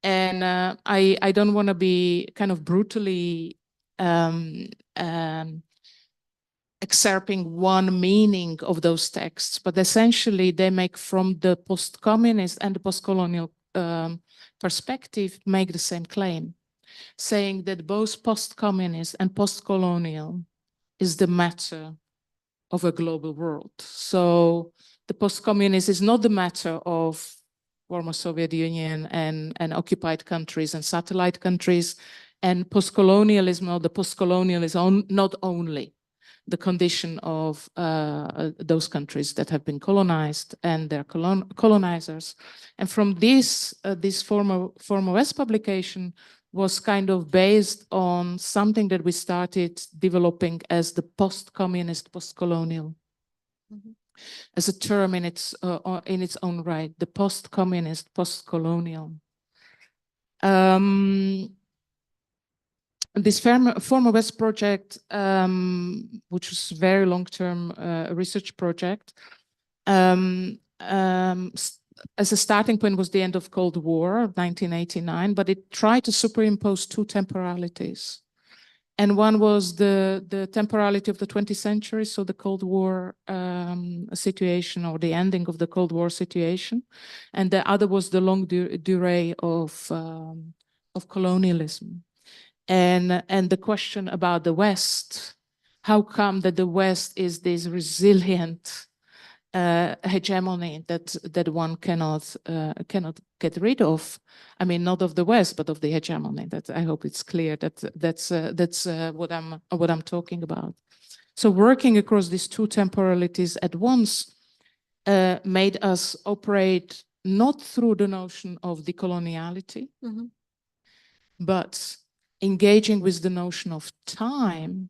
And I don't want to be kind of brutally excerpting one meaning of those texts, but essentially they make, from the post-communist and the post-colonial perspective, make the same claim, saying that both post-communist and post-colonial is the matter of a global world. So the post-communist is not the matter of former Soviet Union and occupied countries and satellite countries, and post-colonialism, or the post-colonial, is not only the condition of those countries that have been colonized and their colonizers. And from this former West publication was kind of based on something that we started developing as the post-communist, post-colonial, as a term in its own right, the post-communist, post-colonial. This Former West project, which was a very long-term research project, as a starting point was the end of Cold War, 1989, but it tried to superimpose two temporalities. And one was the temporality of the 20th century, so the Cold War situation, or the ending of the Cold War situation. And the other was the long durée of colonialism. And the question about the West, how come that the West is this resilient hegemony that one cannot get rid of? I mean, not of the West, but of the hegemony. That, I hope it's clear that's what I'm talking about. So working across these two temporalities at once made us operate not through the notion of decoloniality, but engaging with the notion of time.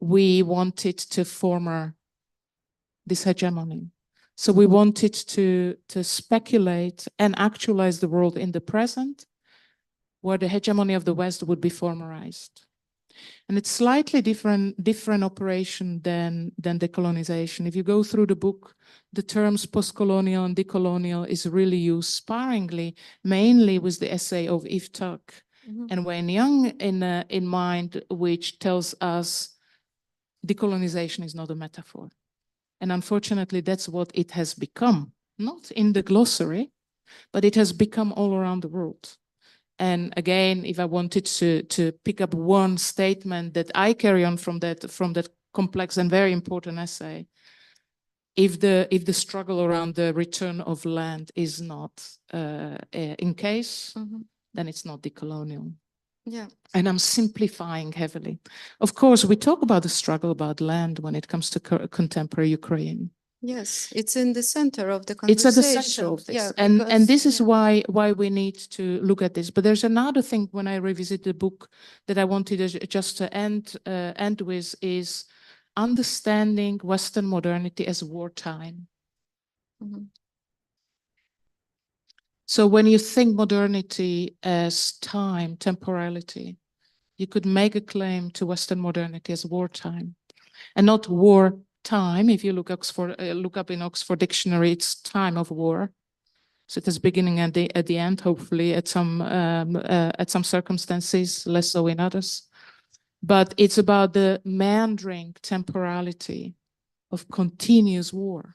We wanted to form this hegemony. So we wanted to speculate and actualize the world in the present, where the hegemony of the West would be formalized. And it's slightly different operation than decolonization. If you go through the book, the terms postcolonial and decolonial is really used sparingly, mainly with the essay of Vtorushina and Wayne Young in mind, which tells us decolonization is not a metaphor. And unfortunately, that's what it has become, not in the glossary, but it has become all around the world. And again, if I wanted to pick up one statement that I carry on from that complex and very important essay, if the struggle around the return of land is not in case, then it's not decolonial. Yeah. And I'm simplifying heavily. Of course, we talk about the struggle about land when it comes to contemporary Ukraine. Yes, it's in the center of the conversation. It's at the center of this. Yeah, and this is why we need to look at this. But there's another thing when I revisit the book that I wanted just to end with is understanding Western modernity as wartime. So when you think modernity as time, temporality, you could make a claim to Western modernity as wartime, and not wartime. If you look up in Oxford Dictionary, it's time of war. So it is beginning at the end, hopefully at some circumstances, less so in others. But it's about the meandering temporality of continuous war.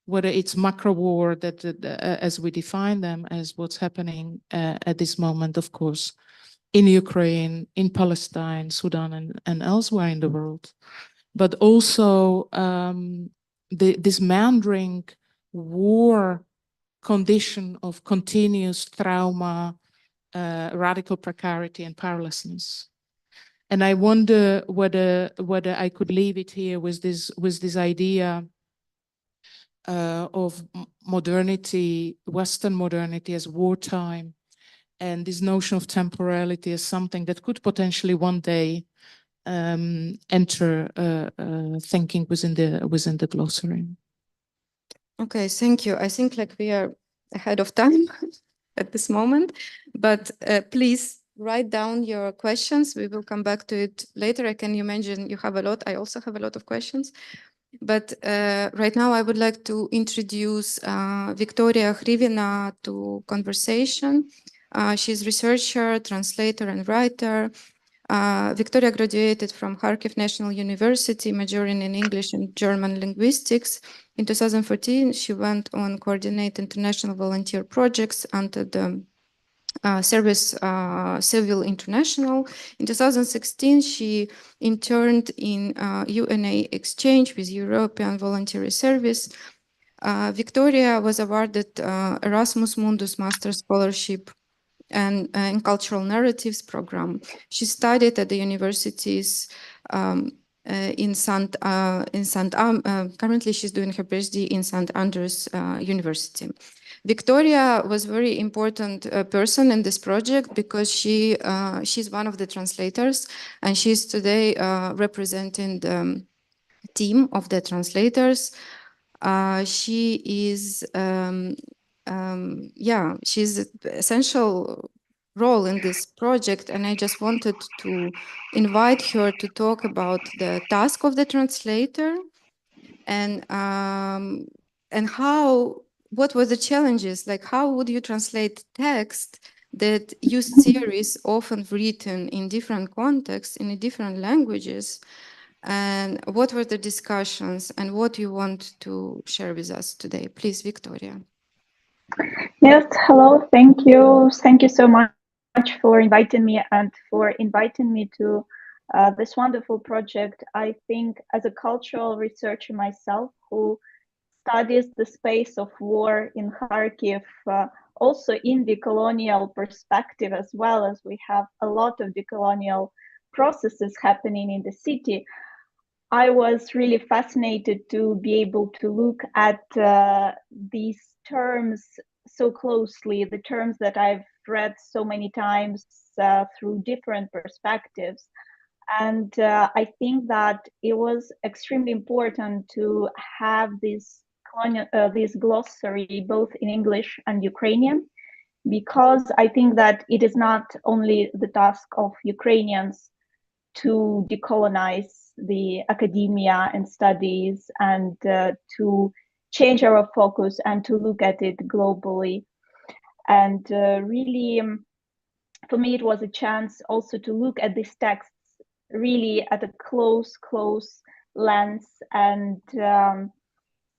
Whether it's macro war that as we define them as what's happening at this moment, of course, in Ukraine, in Palestine, Sudan, and elsewhere in the world, but also this meandering war condition of continuous trauma, radical precarity and powerlessness. And I wonder whether I could leave it here with this idea of modernity, Western modernity as wartime, and this notion of temporality as something that could potentially one day enter thinking within the glossary. Okay, thank you. I think like we are ahead of time at this moment, but please write down your questions. We will come back to it later. I can imagine you have a lot. I also have a lot of questions. But right now I would like to introduce Viktoriia Hryvina to conversation. She's researcher, translator, and writer. Viktoriia graduated from Kharkiv National University, majoring in English and German linguistics. In 2014, she went on coordinate international volunteer projects under the Service Civil International. In 2016, she interned in UNA exchange with European Voluntary Service. Viktoriia was awarded Erasmus Mundus Master Scholarship and in Cultural Narratives program. She studied at the universities currently she's doing her PhD in St. Andrews University. Viktoriia was a very important person in this project because she's one of the translators, and she's today representing the team of the translators. She is she's an essential role in this project, and I just wanted to invite her to talk about the task of the translator and what were the challenges, like how would you translate text that use theories often written in different contexts in different languages, and what were the discussions and what you want to share with us today. Please, Viktoriia. Yes, hello, thank you. Thank you so much for inviting me and for inviting me to this wonderful project. I think as a cultural researcher myself who studies the space of war in Kharkiv, also in the colonial perspective, as well as we have a lot of decolonial processes happening in the city, I was really fascinated to be able to look at these terms so closely, the terms that I've read so many times through different perspectives. And I think that it was extremely important to have this glossary both in English and Ukrainian, because I think that it is not only the task of Ukrainians to decolonize the academia and studies and to change our focus and to look at it globally. And really, for me, it was a chance also to look at these texts really at a close lens and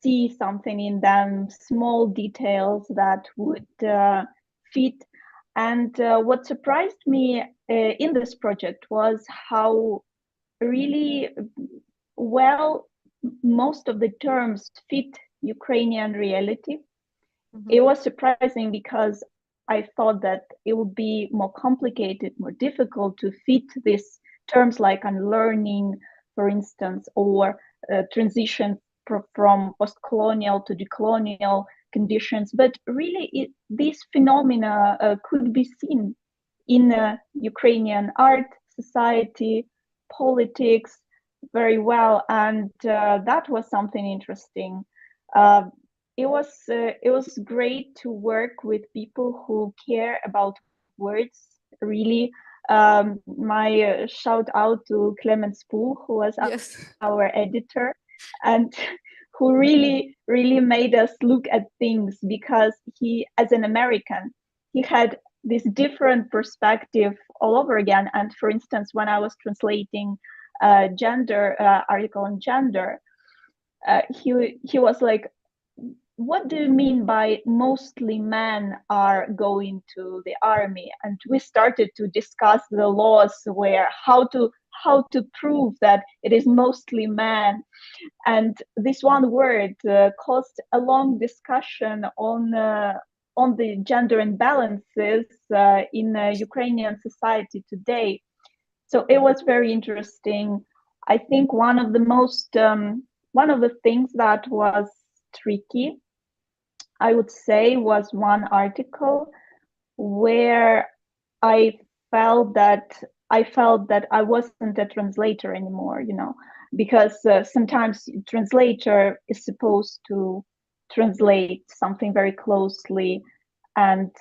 see something in them, small details that would fit. And what surprised me in this project was how really well most of the terms fit Ukrainian reality. Mm-hmm. It was surprising because I thought that it would be more complicated, more difficult to fit these terms like unlearning, for instance, or transition from postcolonial to decolonial conditions. But really, these phenomena could be seen in Ukrainian art, society, politics very well, and that was something interesting. It was great to work with people who care about words. Really, my shout out to Clement Spool, who was our editor, and who really made us look at things, because he, as an American, he had this different perspective all over again. And for instance, when I was translating gender article on gender, he was like, what do you mean by mostly men are going to the army? And we started to discuss the laws where how how to prove that it is mostly men. And this one word caused a long discussion on the gender imbalances in Ukrainian society today. So it was very interesting. I think one of the things that was tricky, I would say, was one article where I felt that I wasn't a translator anymore, because sometimes translator is supposed to translate something very closely and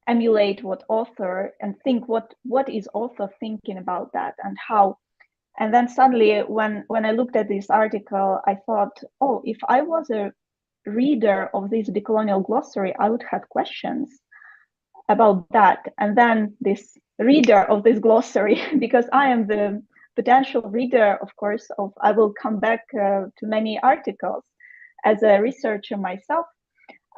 emulate what author and think what is author thinking about that and how. And then suddenly when I looked at this article, I thought, oh, if I was a reader of this decolonial glossary, I would have questions about that. And then this reader of this glossary, because I am the potential reader, of course, I will come back to many articles as a researcher myself.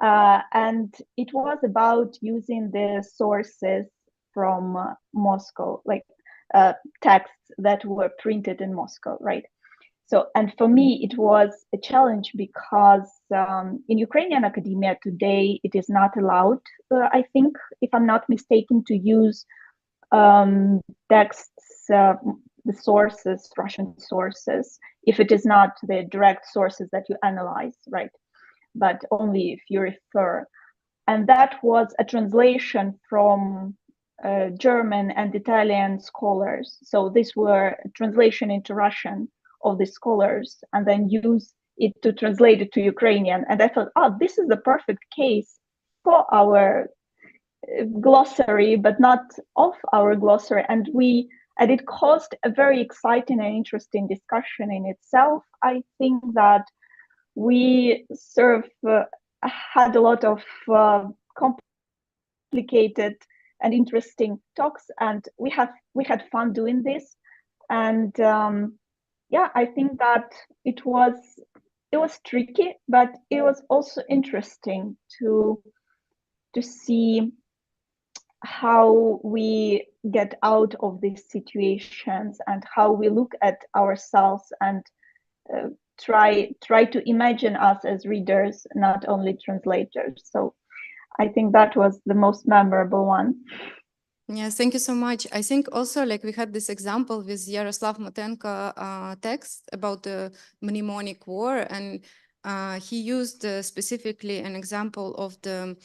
And it was about using the sources from Moscow, like texts that were printed in Moscow, right? So, and for me, it was a challenge because in Ukrainian academia today, it is not allowed, I think, if I'm not mistaken, to use texts, the sources, Russian sources, if it is not the direct sources that you analyze, right? But only if you refer. And that was a translation from German and Italian scholars. So these were a translation into Russian of the scholars and then use it to translate it to Ukrainian. And I thought, oh, this is the perfect case for our glossary, but not of our glossary. And it caused a very exciting and interesting discussion in itself. I think that we had a lot of complicated and interesting talks, and we had fun doing this. And yeah, I think that it was tricky, but it was also interesting to see how we get out of these situations and how we look at ourselves and try to imagine us as readers, not only translators. So I think that was the most memorable one. Yes, thank you so much. I think also like we had this example with Yaroslav Motenko text about the mnemonic war, and he used specifically an example of the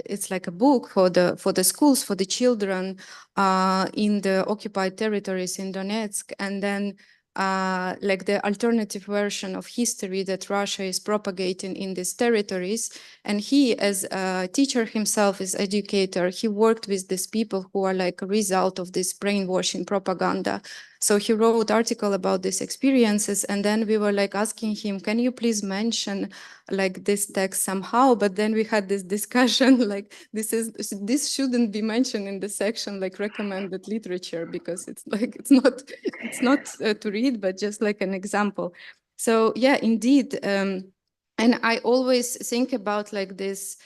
it's like a book for the schools, for the children in the occupied territories in Donetsk, and then like the alternative version of history that Russia is propagating in these territories. And he, as a teacher himself, as educator, he worked with these people who are like a result of this brainwashing propaganda. So he wrote article about these experiences, and then we were like asking him, can you please mention like this text somehow? But then we had this discussion, like this shouldn't be mentioned in the section like recommended literature, because it's like it's not to read, but just like an example. So yeah, indeed, and I always think about like this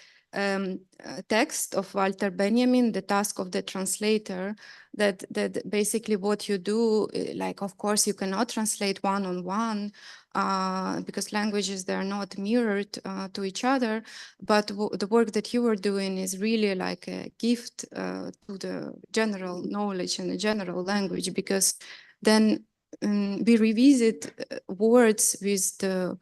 text of Walter Benjamin, The Task of the Translator, that basically what you do, like, of course, you cannot translate one-on-one because languages, they are not mirrored to each other. But the work that you were doing is really like a gift to the general knowledge and the general language, because then we revisit words with the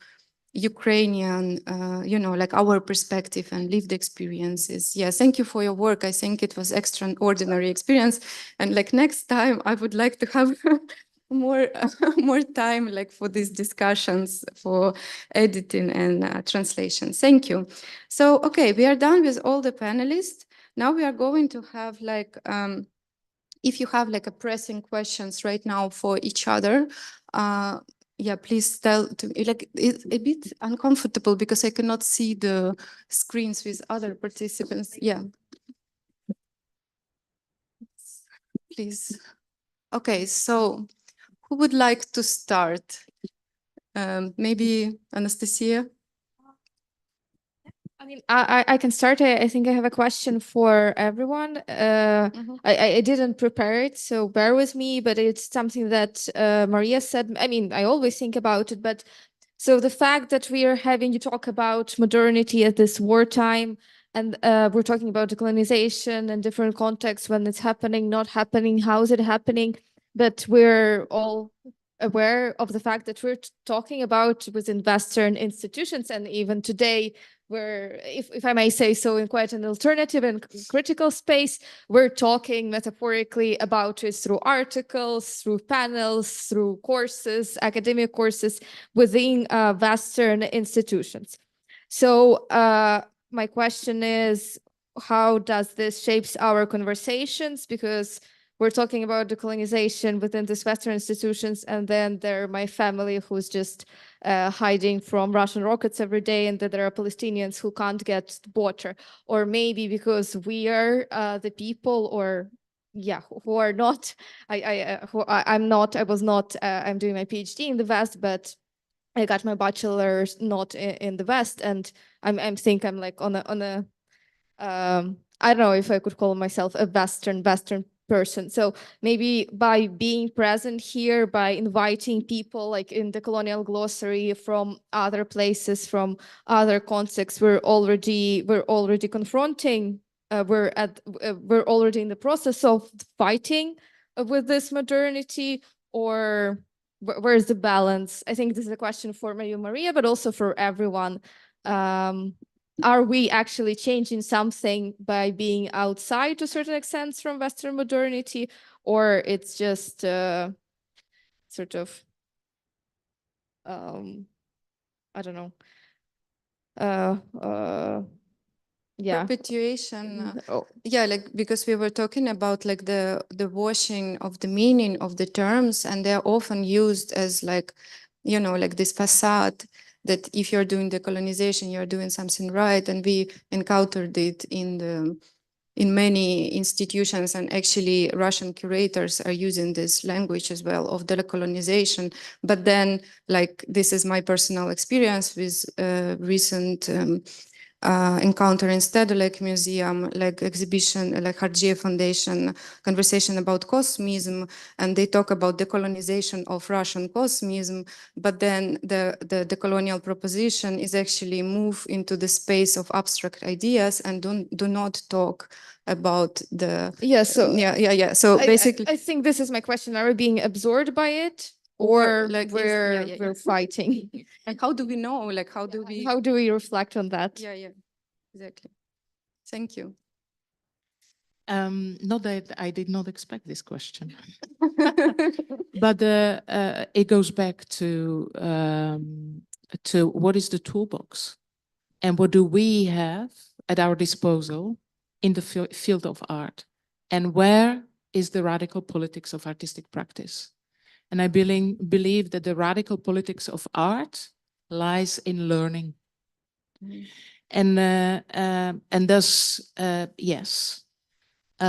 Ukrainian, like our perspective and lived experiences. Yeah, thank you for your work. I think it was extraordinary experience. And like next time, I would like to have more time like for these discussions, for editing and translation. Thank you. So, okay, we are done with all the panelists. Now we are going to have like, if you have like a pressing questions right now for each other, yeah, please tell to me. Like, it's a bit uncomfortable because I cannot see the screens with other participants. Yeah. Please. Okay, so who would like to start? Maybe Anastasia? I mean, I can start. I think I have a question for everyone. I didn't prepare it, so bear with me, but it's something that Mariia said. I mean, I always think about it, but so the fact that we are having you talk about modernity at this wartime, and we're talking about decolonization and different contexts when it's happening, not happening, how is it happening, but we're all aware of the fact that we're talking about within Western institutions, and even today, we're, if I may say so, in quite an alternative and critical space, we're talking metaphorically about it through articles, through panels, through courses, academic courses within Western institutions. So my question is, how does this shapes our conversations? Because we're talking about decolonization within these Western institutions, and then there my family who's just hiding from Russian rockets every day, and that there are Palestinians who can't get water, or maybe because we are the people, or who are not. I was not. I'm doing my PhD in the West, but I got my bachelor's not in the West, and I'm like on a I don't know if I could call myself a Western person. So maybe by being present here, by inviting people like in the Decolonial Glossary from other places, from other contexts, we're already confronting. We're already in the process of fighting with this modernity, or where's the balance? I think this is a question for maybe Mariia, but also for everyone. Are we actually changing something by being outside to a certain extent from Western modernity, or it's just sort of, I don't know, perpetuation. Yeah, like, because we were talking about like the washing of the meaning of the terms, and they're often used as like, you know, like this facade that if you're doing decolonization, you're doing something right. And we encountered it in many institutions, and actually Russian curators are using this language as well of decolonization. But then, like, this is my personal experience with recent encounter in Stedelijk Museum, like exhibition, like Hryvina Foundation, conversation about Kosmism, and they talk about decolonization of Russian Kosmism, but then the decolonial proposition is actually move into the space of abstract ideas and do not talk about the so basically I think this is my question. Are we being absorbed by it, or like we're fighting? And how do we know? Like, how do we reflect on that? Yeah, exactly. Thank you. Not that I did not expect this question, but it goes back to what is the toolbox, and what do we have at our disposal in the field of art, and where is the radical politics of artistic practice? And I believe that the radical politics of art lies in learning. And thus, yes, we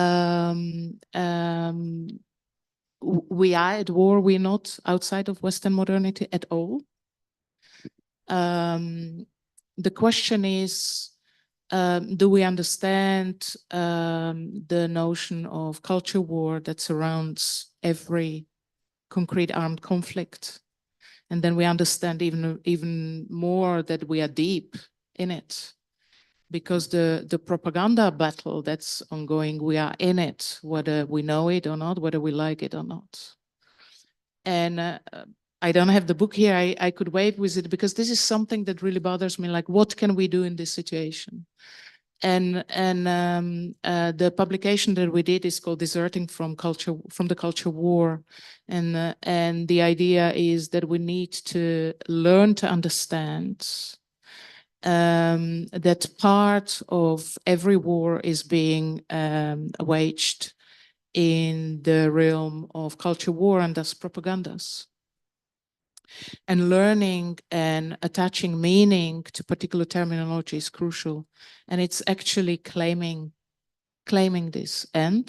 are at war. We're not outside of Western modernity at all. The question is, do we understand the notion of culture war that surrounds every concrete armed conflict? And then we understand even more that we are deep in it, because the propaganda battle that's ongoing, we are in it, whether we know it or not, whether we like it or not. And I don't have the book here. I could wait with it, because this is something that really bothers me. Like, what can we do in this situation? And the publication that we did is called "Deserting from the Culture War," and the idea is that we need to learn to understand that part of every war is being waged in the realm of culture war, and thus propagandas. And learning and attaching meaning to particular terminology is crucial. And it's actually claiming this. And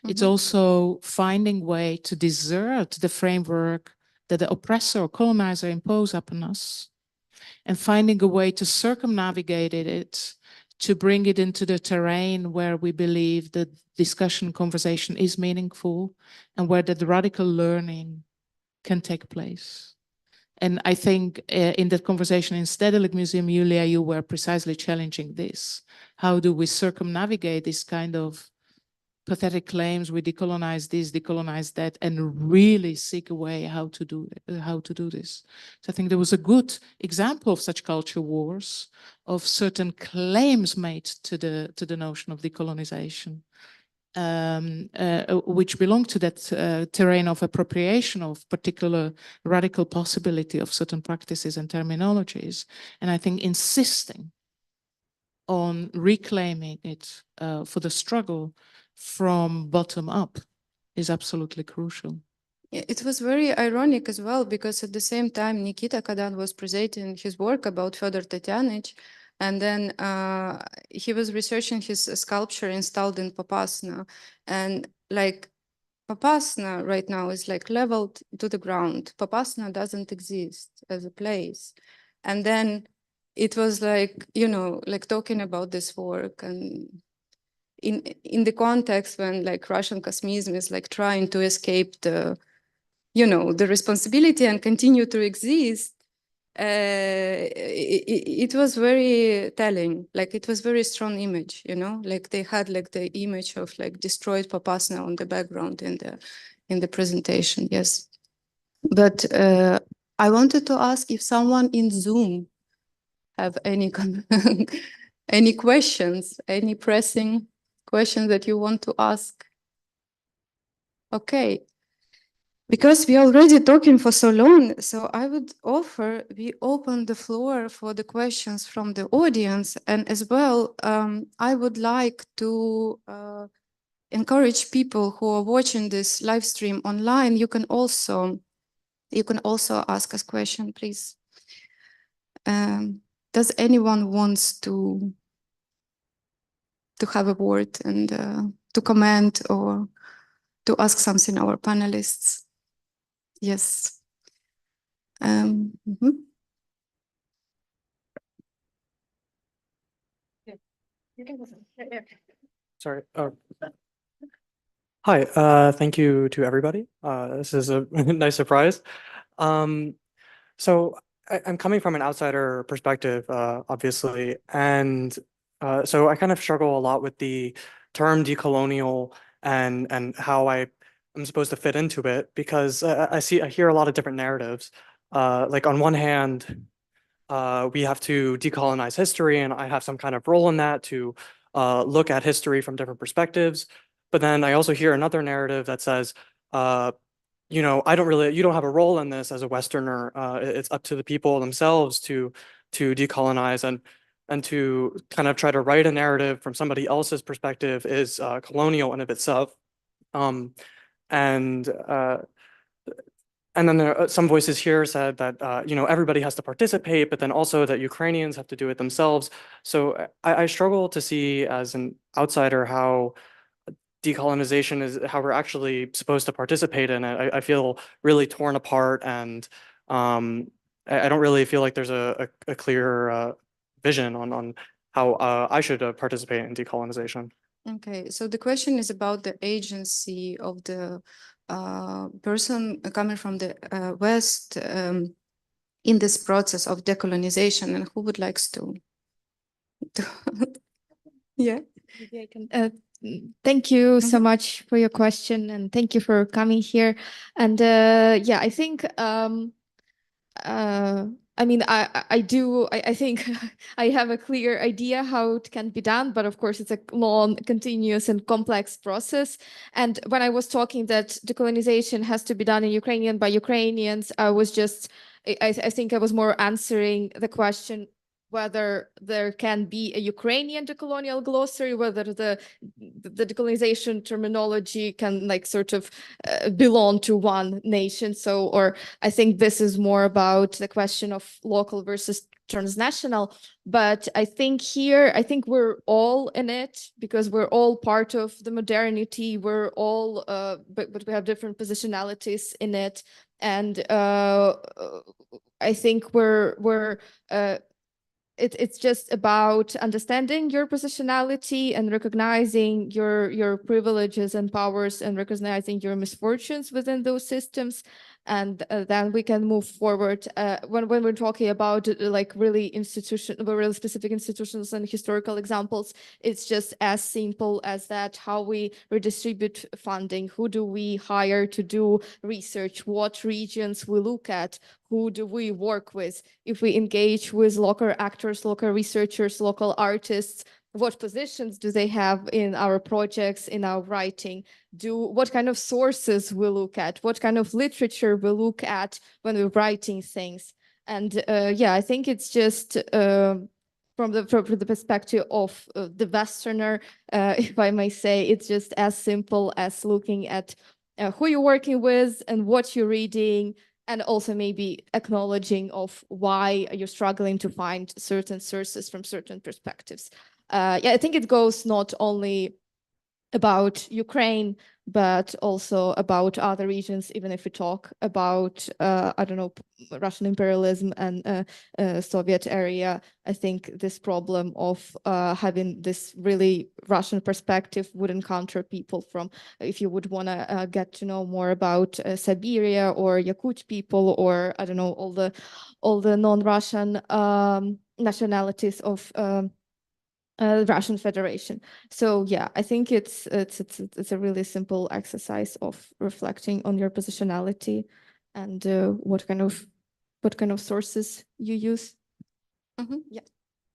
it's also finding way to desert the framework that the oppressor or colonizer impose upon us. and finding a way to circumnavigate it, to bring it into the terrain where we believe the discussion, conversation is meaningful, and where the radical learning can take place. And I think in that conversation in Stedelijk Museum, Yuliia, you were precisely challenging this. How do we circumnavigate this kind of pathetic claims, we decolonize this, decolonize that, and really seek a way how to do this. So I think there was a good example of such culture wars, of certain claims made to the notion of decolonization, which belong to that terrain of appropriation of particular radical possibility of certain practices and terminologies. And I think insisting on reclaiming it for the struggle from bottom up is absolutely crucial. It was very ironic as well, because at the same time Nikita Kadan was presenting his work about Fyodor Tatianich, and then he was researching his sculpture installed in Popasna, and like Popasna right now is like leveled to the ground. Popasna doesn't exist as a place. And then it was like, you know, like talking about this work, and in the context when like Russian Kosmism is like trying to escape the, you know, the responsibility and continue to exist, it was very telling. Like it was very strong image, you know, like they had like the image of like destroyed Popasna on the background in the presentation. Yes, but I wanted to ask if someone in Zoom have any any questions, any pressing questions that you want to ask. Okay. Because we are already talking for so long, so I would offer we open the floor for the questions from the audience, and as well, I would like to encourage people who are watching this live stream online. You can also ask us questions, please. Does anyone wants to have a word and to comment or to ask something our panelists? Yes. Sorry. Hi. Thank you to everybody. This is a nice surprise. So I'm coming from an outsider perspective, obviously, and so I kind of struggle a lot with the term decolonial and how I'm supposed to fit into it, because I hear a lot of different narratives. Like on one hand, we have to decolonize history, and I have some kind of role in that to look at history from different perspectives. But then I also hear another narrative that says, you know, you don't have a role in this as a Westerner. It's up to the people themselves to decolonize, and to kind of try to write a narrative from somebody else's perspective is colonial in of itself. And then there are some voices here said that, you know, everybody has to participate, but then also that Ukrainians have to do it themselves. So I struggle to see as an outsider how decolonization is, how we're actually supposed to participate in it. I feel really torn apart, and I don't really feel like there's a clear vision on how I should participate in decolonization. Okay, so the question is about the agency of the person coming from the West in this process of decolonization, and who would like to yeah. Maybe I can. Thank you so much for your question, and thank you for coming here. And yeah, I think I mean, I think I have a clear idea how it can be done, but of course it's a long, continuous and complex process. And when I was talking that decolonization has to be done in Ukrainian by Ukrainians, I was just, I think I was more answering the question whether there can be a Ukrainian decolonial glossary, whether the decolonization terminology can like sort of belong to one nation. So, or I think this is more about the question of local versus transnational. But I think we're all in it because we're all part of the modernity. We're all, but we have different positionalities in it. And I think it's just about understanding your positionality and recognizing your privileges and powers and recognizing your misfortunes within those systems. And then we can move forward when we're talking about like really specific institutions and historical examples. It's just as simple as that: how we redistribute funding, who do we hire to do research, what regions we look at, who do we work with, if we engage with local actors, local researchers, local artists, what positions do they have in our projects, in our writing, what kind of sources we look at, what kind of literature we look at when we're writing things. And yeah, I think it's just from the perspective of the Westerner, if I may say, it's just as simple as looking at who you're working with and what you're reading, and also maybe acknowledging of why you're struggling to find certain sources from certain perspectives. Yeah, I think it goes not only about Ukraine, but also about other regions, even if we talk about, I don't know, Russian imperialism and Soviet area. I think this problem of having this really Russian perspective would encounter people from, if you would want to get to know more about Siberia or Yakut people, or I don't know, all the non-Russian nationalities of Russian Federation. So yeah, I think it's a really simple exercise of reflecting on your positionality and what kind of sources you use. Yeah.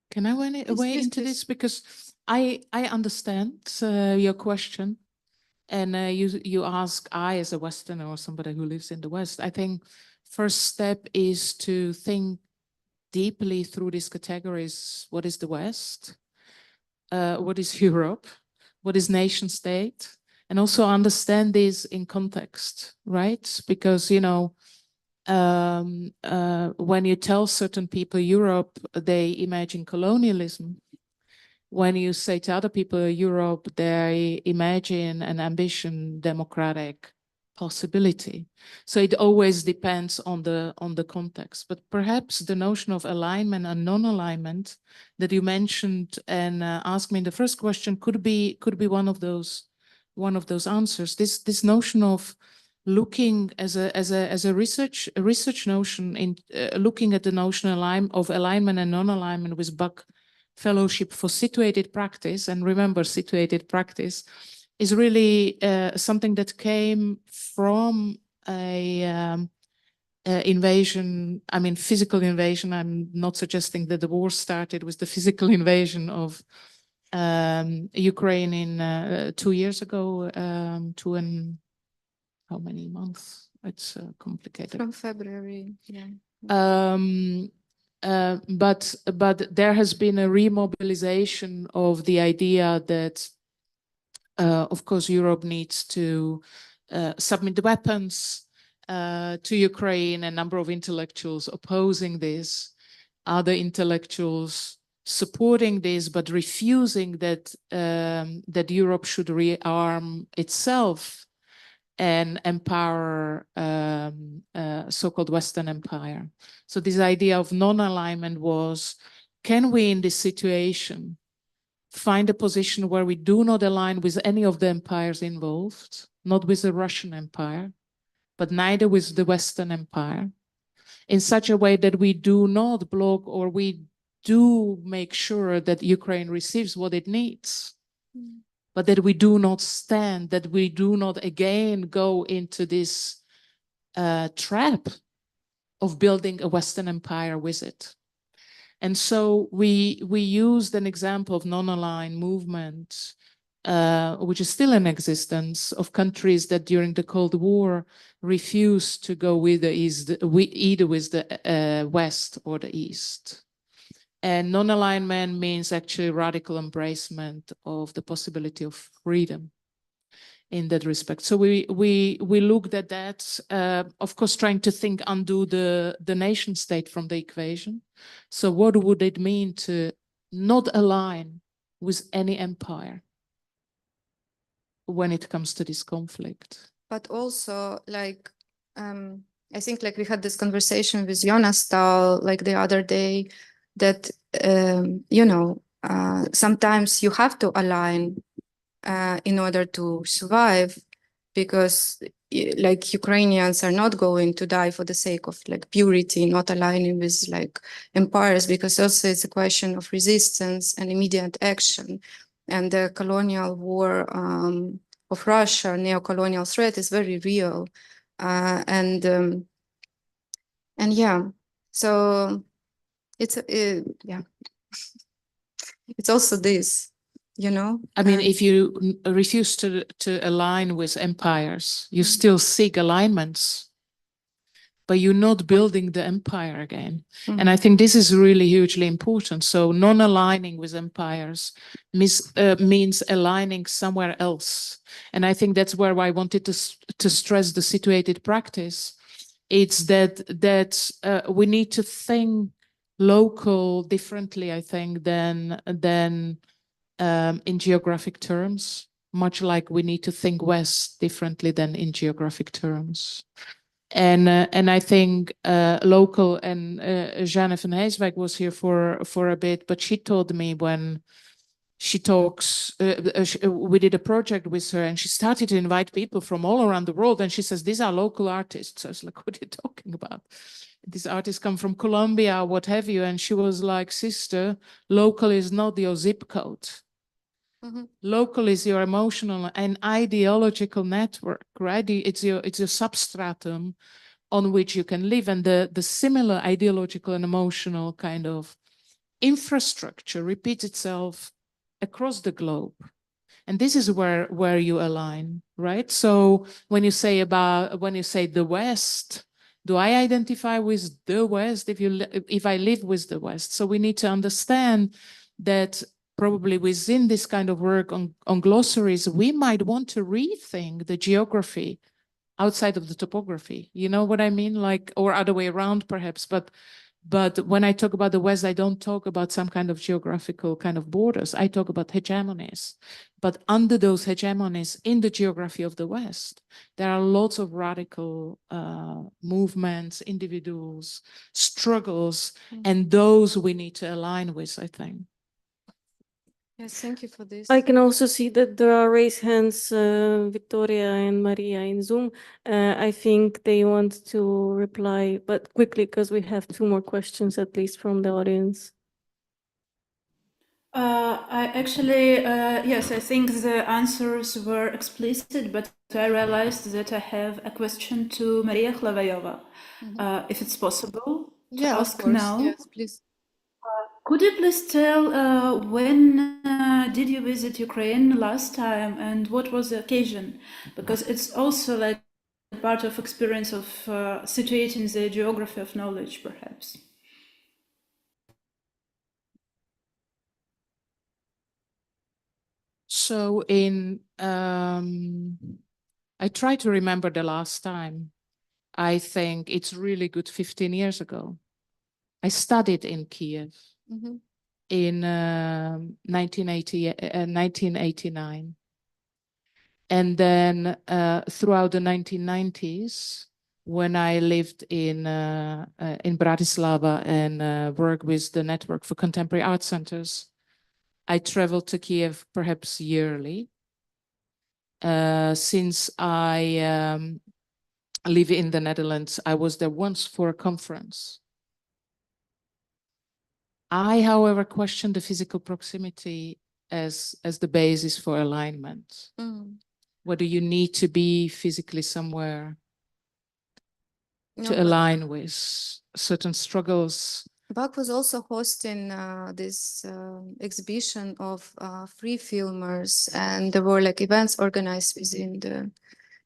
Can I weigh into this? Because I understand your question, and you ask, I as a Westerner or somebody who lives in the West, I think first step is to think deeply through these categories. What is the West? What is Europe? What is nation state? And also understand this in context, right? Because, you know, when you tell certain people Europe, they imagine colonialism. When you say to other people Europe, they imagine an ambition, democratic possibility. So it always depends on the context. But perhaps the notion of alignment and non-alignment that you mentioned and asked me in the first question could be one of those answers. This notion of looking as a research notion in looking at the notion of alignment and non-alignment with Buck Fellowship for Situated Practice, and remember, situated practice is really something that came from a invasion. I mean, physical invasion. I'm not suggesting that the war started with the physical invasion of Ukraine in 2 years ago, 2 and how many months? It's complicated. From February, yeah. But there has been a remobilization of the idea that, of course, Europe needs to submit the weapons to Ukraine. A number of intellectuals opposing this, other intellectuals supporting this, but refusing that that Europe should rearm itself and empower so-called Western Empire. So this idea of non-alignment was, can we in this situation find a position where we do not align with any of the empires involved, not with the Russian Empire, but neither with the Western Empire, in such a way that we do not block, or we do make sure that Ukraine receives what it needs. But that we do not stand, that we do not again go into this trap of building a Western empire with it. And so we used an example of non-aligned movement, which is still in existence, of countries that during the Cold War refused to go with the East, either with the West or the East. And non-alignment means actually radical embracement of the possibility of freedom. in that respect. So we looked at that, of course, trying to undo the nation state from the equation. So what would it mean to not align with any empire when it comes to this conflict? But also, like, I think like we had this conversation with Jonas like the other day, that you know, sometimes you have to align in order to survive, because like Ukrainians are not going to die for the sake of like purity, not aligning with like empires, because also it's a question of resistance and immediate action. And the colonial war of Russia, neo-colonial threat, is very real. And yeah, so it's yeah, it's also this, you know. I mean, if you refuse to align with empires, you still seek alignments, but you're not building the empire again. And I think this is really hugely important. So non-aligning with empires means aligning somewhere else. And I think that's where I wanted to stress the situated practice. It's that we need to think local differently, I think, than in geographic terms, much like we need to think West differently than in geographic terms. And I think local, and Jeanne van Heeswijk was here for a bit, but she told me when she talks, we did a project with her and she started to invite people from all around the world. And she says, these are local artists. I was like, what are you talking about? These artists come from Colombia, what have you. And she was like, sister, local is not your zip code. Local is your emotional and ideological network, right? It's your substratum on which you can live. And the similar ideological and emotional kind of infrastructure repeats itself across the globe. And this is where you align, right? So when you say the West, do I identify with the West if I live with the West? So we need to understand that probably within this kind of work on glossaries, we might want to rethink the geography outside of the topography. You know what I mean? Like, or other way around perhaps, but when I talk about the West, I don't talk about some kind of geographical kind of borders. I talk about hegemonies. But under those hegemonies in the geography of the West, there are lots of radical movements, individuals, struggles, and those we need to align with, I think. Yes, thank you for this. I can also see that there are raised hands, Viktoriia and Mariia in Zoom. I think they want to reply, but quickly, because we have 2 more questions at least from the audience. I actually, yes, I think the answers were explicit, but I realized that I have a question to Mariia Hlavajova, if it's possible to ask now. Yes, please. Could you please tell when did you visit Ukraine last time and what was the occasion? Because it's also like part of experience of situating the geography of knowledge, perhaps. So I try to remember the last time. I think it's really good 15 years ago. I studied in Kiev in 1989. And then throughout the 1990s, when I lived in Bratislava and worked with the Network for Contemporary Art Centers, I traveled to Kiev perhaps yearly. Since I live in the Netherlands, I was there once for a conference. I, however, question the physical proximity as the basis for alignment. Whether you need to be physically somewhere to align with certain struggles. Bach was also hosting this exhibition of free filmers, and there were like events organized within the.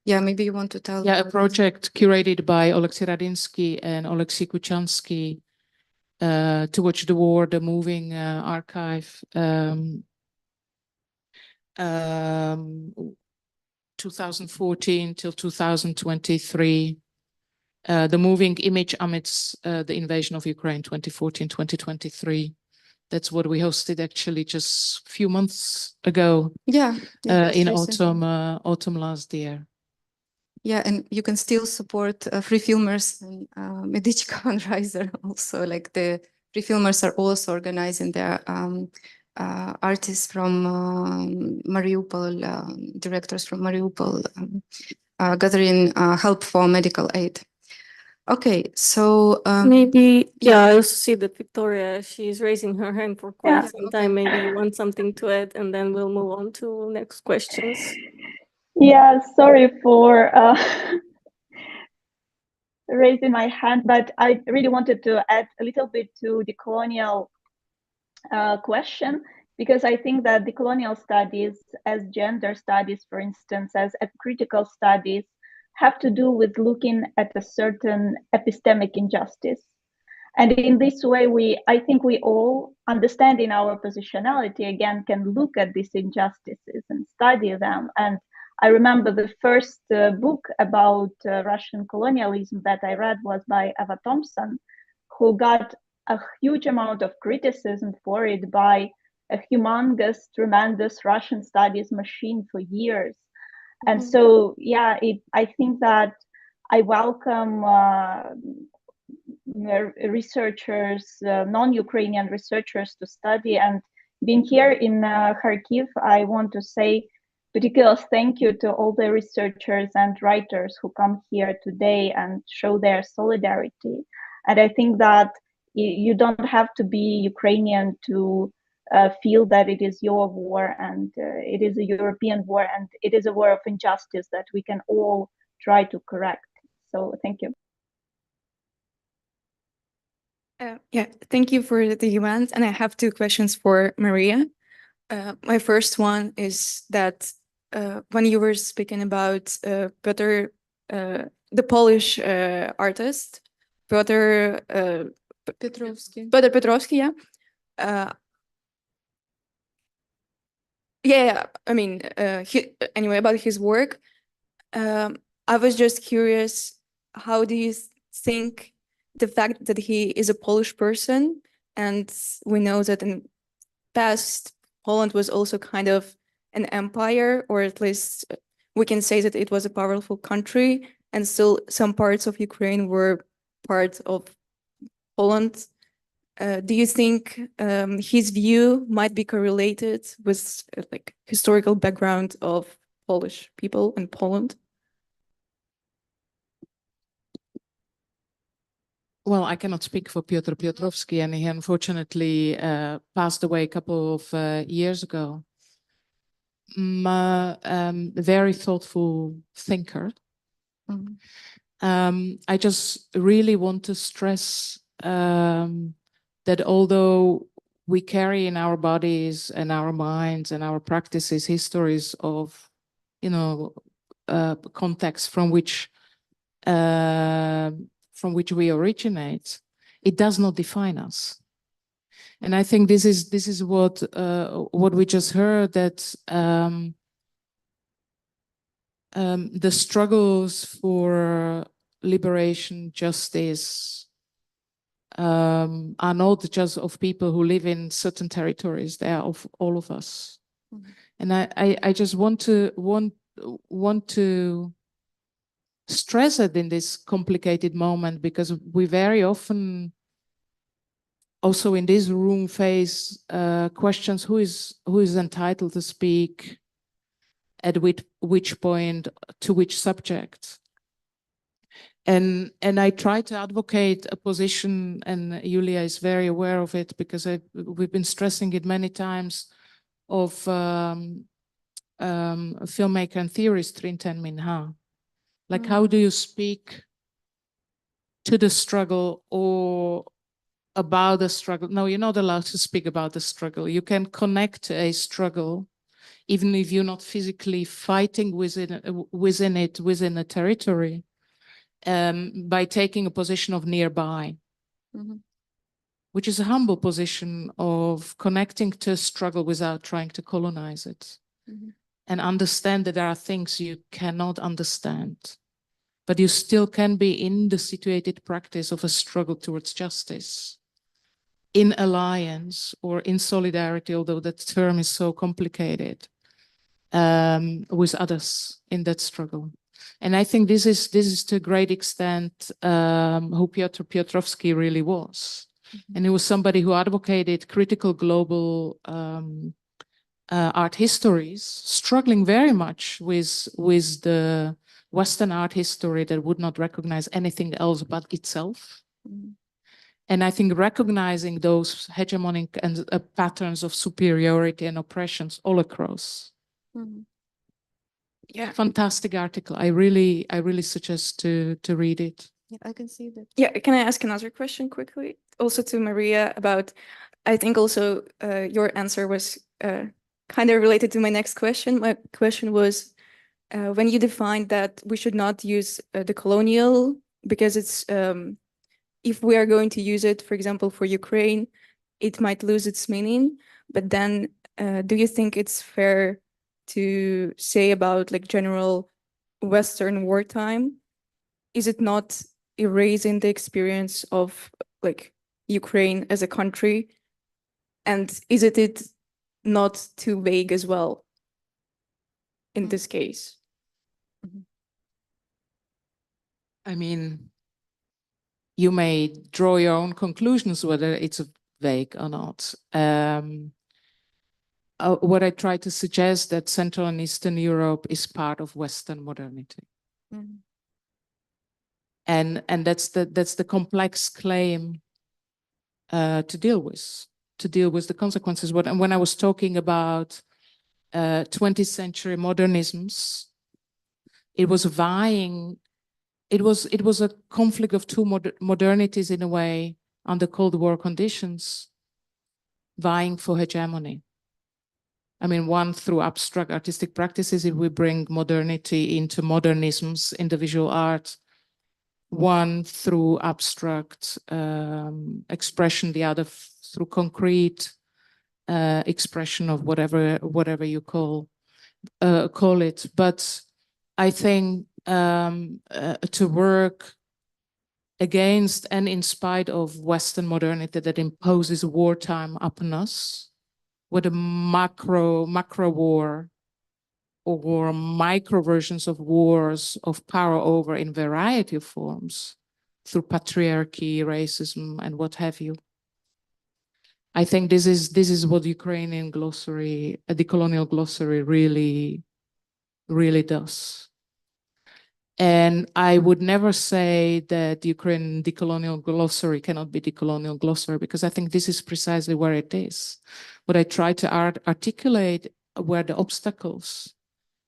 Yeah, maybe you want to tell. Yeah, a project curated by Oleksiy Radinsky and Oleksiy Kuchansky to Watch the War, the moving archive. 2014 till 2023, the moving image amidst the invasion of Ukraine 2014-2023. That's what we hosted actually just a few months ago. Yeah, In recent. autumn last year. Yeah, and you can still support free filmers and Medici fundraiser also. Like the free filmers are also organizing their artists from Mariupol, directors from Mariupol, gathering help for medical aid. Okay, so Maybe, yeah. I also see that Viktoriia, she's raising her hand for quite some time. Maybe you want something to add, and then we'll move on to next questions. Yeah, sorry for raising my hand, but I really wanted to add a little bit to the colonial question, because I think that the colonial studies, as gender studies, for instance, as critical studies, have to do with looking at a certain epistemic injustice. And in this way, I think we all, understanding our positionality, again, can look at these injustices and study them. And I remember the first book about Russian colonialism that I read was by Eva Thompson, who got a huge amount of criticism for it by a humongous, tremendous Russian studies machine for years. And so, yeah, I think that I welcome researchers, non-Ukrainian researchers to study. And being here in Kharkiv, I want to say particular thank you to all the researchers and writers who come here today and show their solidarity. And I think that you don't have to be Ukrainian to feel that it is your war, and it is a European war, and it is a war of injustice that we can all try to correct. So thank you. Yeah, thank you for the event. And I have two questions for Mariia. My first one is that when you were speaking about Piotr, the Polish artist, Piotr Petrovsky, yeah. Yeah, I mean, anyway, about his work, I was just curious, how do you think the fact that he is a Polish person, and we know that in past Poland was also kind of an empire, or at least we can say that it was a powerful country, and still some parts of Ukraine were part of Poland. Do you think his view might be correlated with like historical background of Polish people in Poland? Well, I cannot speak for Piotr Piotrowski, and he unfortunately passed away a couple of years ago. Very thoughtful thinker. I just really want to stress that although we carry in our bodies and our minds and our practices histories of, context from which we originate, it does not define us. And I think this is what we just heard, that the struggles for liberation, justice, are not just of people who live in certain territories; they are of all of us. And I just want to stress it in this complicated moment, because we very often also in this room face questions: who is entitled to speak, at which point, to which subject. And I try to advocate a position, and Yuliia is very aware of it, because we've been stressing it many times, of a filmmaker and theorist Rinten Minha. Like, how do you speak to the struggle or about the struggle? No, you're not allowed to speak about the struggle. You can connect to a struggle, even if you're not physically fighting within a territory, by taking a position of nearby, which is a humble position of connecting to a struggle without trying to colonize it. and understand that there are things you cannot understand, but you still can be in the situated practice of a struggle towards justice, in alliance or in solidarity, although that term is so complicated, with others in that struggle. And I think this is to a great extent who Piotr Piotrowski really was. And he was somebody who advocated critical global art histories, struggling very much with the Western art history that would not recognize anything else but itself. And I think recognizing those hegemonic and patterns of superiority and oppressions all across. Yeah, Fantastic article. I really suggest to read it. Yeah, I can see that. yeah. Can I ask another question quickly? Also to Mariia about, I think also your answer was kind of related to my next question. My question was, when you defined that we should not use the colonial because it's, if we are going to use it, for example, for Ukraine, it might lose its meaning. But then do you think it's fair to say about like general Western wartime? Is it not erasing the experience of like Ukraine as a country? And is it not too vague as well in this case? I mean, you may draw your own conclusions whether it's vague or not. What I try to suggest that Central and Eastern Europe is part of Western modernity. And that's the complex claim to deal with the consequences. When I was talking about 20th century modernisms, it was vying. It was a conflict of two modernities in a way under Cold War conditions, vying for hegemony. I mean, one through abstract artistic practices, if we bring modernity into modernisms in the visual art, one through abstract expression, the other through concrete expression of whatever you call it. But I think to work against and in spite of Western modernity that imposes wartime upon us, with a macro war or micro versions of wars of power over in variety of forms through patriarchy, racism, and what have you. I think this is what Ukrainian glossary, a decolonial glossary, really does. And I would never say that the Ukrainian decolonial glossary cannot be decolonial glossary, because I think this is precisely where it is. What I try to articulate were the obstacles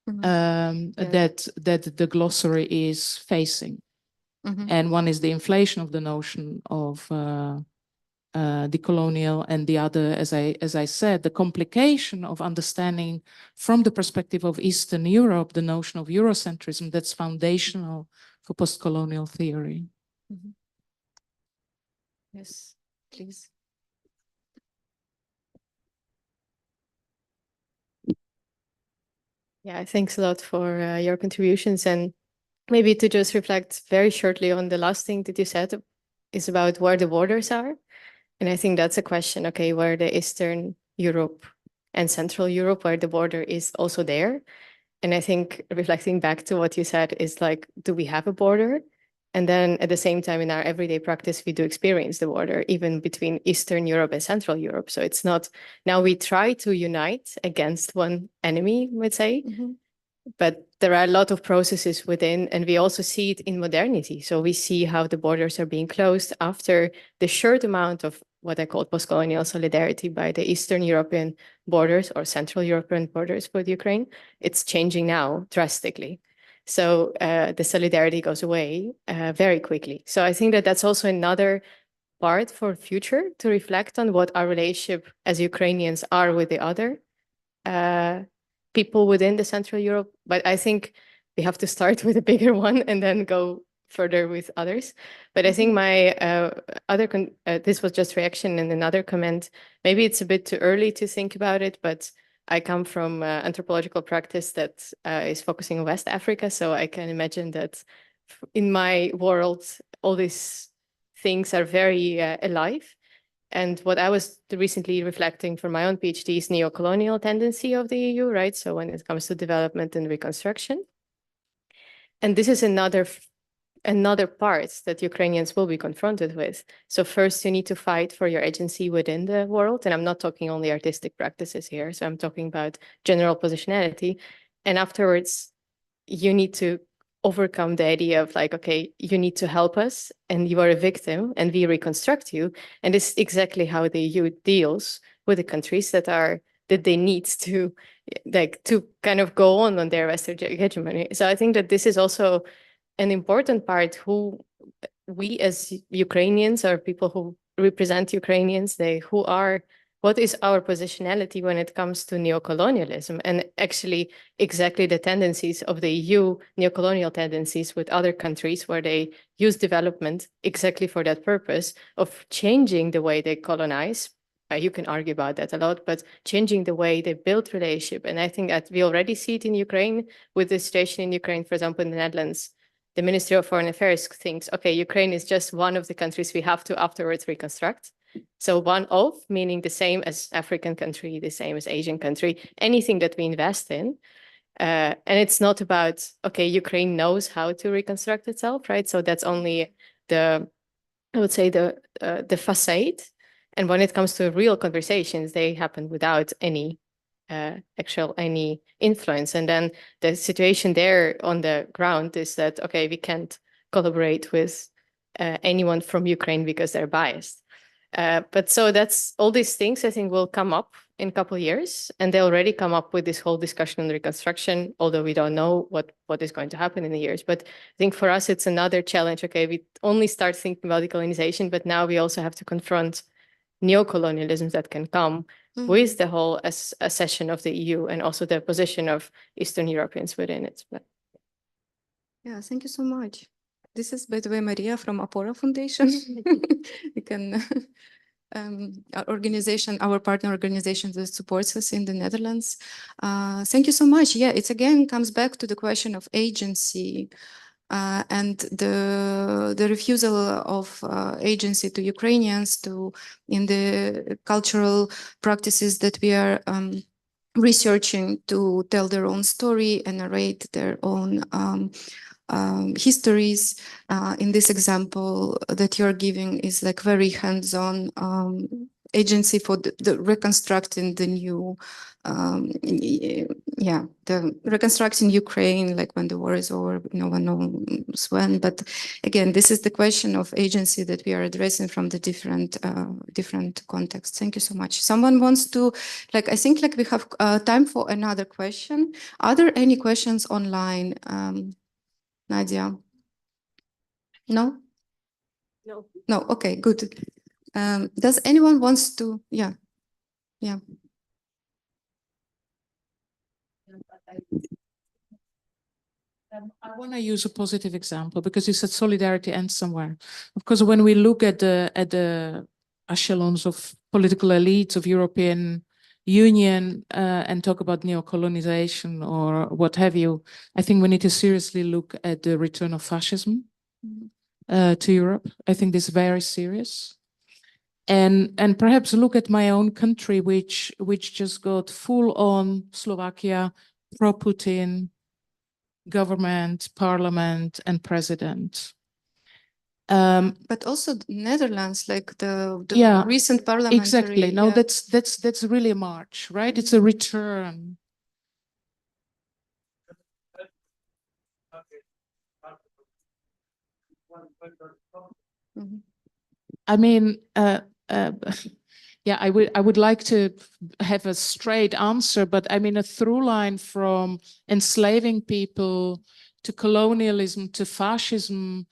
that the glossary is facing. And one is the inflation of the notion of decolonial, and the other, as I said, the complication of understanding from the perspective of Eastern Europe the notion of Eurocentrism that's foundational for postcolonial theory. Yes, please. Yeah, thanks a lot for your contributions. And maybe to just reflect very shortly on the last thing that you said is about where the borders are. And I think that's a question, okay, where the Eastern Europe and Central Europe, where the border is also there. And I think reflecting back to what you said is like, do we have a border? And then at the same time, in our everyday practice, we do experience the border, even between Eastern Europe and Central Europe. So it's not, now we try to unite against one enemy, let's say, but there are a lot of processes within, and we also see it in modernity. So we see how the borders are being closed after the short amount of what I call postcolonial solidarity by the Eastern European borders or Central European borders with Ukraine. It's changing now drastically. So the solidarity goes away very quickly. So I think that that's also another part for future to reflect on what our relationship as Ukrainians are with the other people within the Central Europe. But I think we have to start with a bigger one and then go further with others. But I think my this was just reaction and another comment. Maybe it's a bit too early to think about it, but I come from anthropological practice that is focusing on West Africa, so I can imagine that in my world, all these things are very alive. And what I was recently reflecting for my own PhD is neo-colonial tendency of the EU, right? So when it comes to development and reconstruction. And this is another part that Ukrainians will be confronted with. So first, you need to fight for your agency within the world. And I'm not talking only artistic practices here. So I'm talking about general positionality. And afterwards, you need to overcome the idea of like, okay, you need to help us and you are a victim and we reconstruct you. And this is exactly how the EU deals with the countries that they need to kind of go on their Western hegemony. So I think that this is also an important part who we as Ukrainians or people who represent Ukrainians, what is our positionality when it comes to neocolonialism and actually exactly the tendencies of the EU, neocolonial tendencies with other countries where they use development exactly for that purpose of changing the way they colonize. You can argue about that a lot, but changing the way they build relationship. And I think that we already see it in Ukraine with the situation in Ukraine, for example, in the Netherlands. The Ministry of Foreign Affairs thinks, okay, Ukraine is just one of the countries we have to afterwards reconstruct. So one of, meaning the same as African country, the same as Asian country, anything that we invest in. And it's not about, okay, Ukraine knows how to reconstruct itself, right? So that's only the facade. And when it comes to real conversations, they happen without any influence. And then the situation there on the ground is that, okay, we can't collaborate with anyone from Ukraine because they're biased. But so that's all these things I think will come up in a couple of years, and they already come up with this whole discussion on reconstruction, although we don't know what is going to happen in the years. But I think for us, it's another challenge. Okay, we only start thinking about decolonization, but now we also have to confront neocolonialisms that can come with the whole accession of the EU and also the position of Eastern Europeans within it. But yeah, thank you so much. This is, by the way, Mariia from Apora Foundation. We can, our partner organization that supports us in the Netherlands. Thank you so much. Yeah, it again comes back to the question of agency and the refusal of agency to Ukrainians in the cultural practices that we are researching to tell their own story and narrate their own histories. In this example that you're giving is like very hands-on agency for the reconstructing the new, the reconstructing Ukraine, like when the war is over, no one knows when. But again, this is the question of agency that we are addressing from the different contexts. Thank you so much. Someone wants to, I think we have time for another question. Are there any questions online? Nadia? No? No. No, okay, good. Does anyone wants to, yeah. I want to use a positive example because you said solidarity ends somewhere. Of course, when we look at the echelons of political elites of European Union and talk about neocolonization or what have you, I think we need to seriously look at the return of fascism to Europe. I think this is very serious. And perhaps look at my own country, which just got full on Slovakia, pro-Putin government, parliament, and president. But also the Netherlands, like the recent parliamentary. Exactly. No, that's really a march, right? It's a return. I mean, yeah, I would like to have a straight answer, but I mean, a through line from enslaving people to colonialism to fascism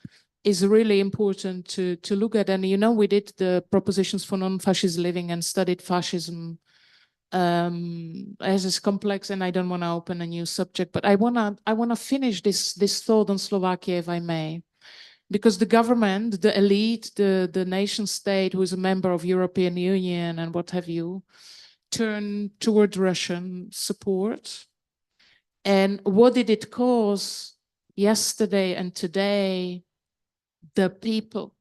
is really important to look at. And, you know, we did the propositions for non-fascist living and studied fascism as is complex, and I don't want to open a new subject, but I wanna finish this thought on Slovakia, if I may. Because the government, the elite, the nation state who is a member of European Union and what have you, turn toward Russian support? And what did it cause yesterday and today? The people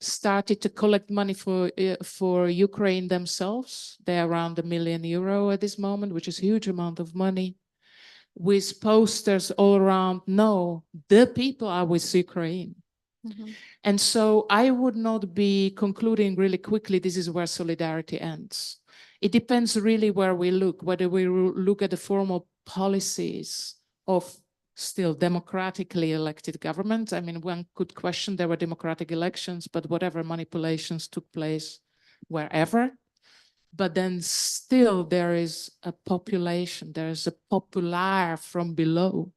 started to collect money for Ukraine themselves. They're around €1 million at this moment, which is a huge amount of money, with posters all around, no, the people are with Ukraine. And so I would not be concluding really quickly, this is where solidarity ends. It depends really where we look, whether we look at the formal policies of still democratically elected government. I mean, one could question there were democratic elections, but whatever manipulations took place wherever. But then still there is a population, there is a popular from below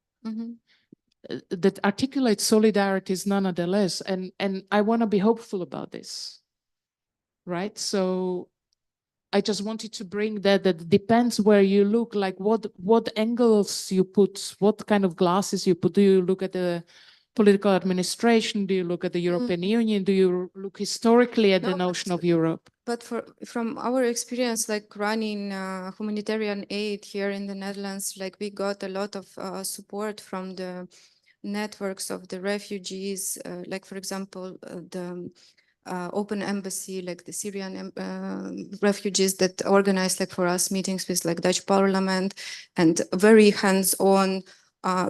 that articulates solidarities nonetheless. And I want to be hopeful about this, right? So I just wanted to bring that depends where you look, like what angles you put, what kind of glasses you put. Do you look at the political administration? Do you look at the European Union? Do you look historically at the notion of Europe? But from our experience, like running humanitarian aid here in the Netherlands, like we got a lot of support from the networks of the refugees, like for example, the open embassy, like the Syrian refugees that organized like for us meetings with like Dutch parliament, and very hands-on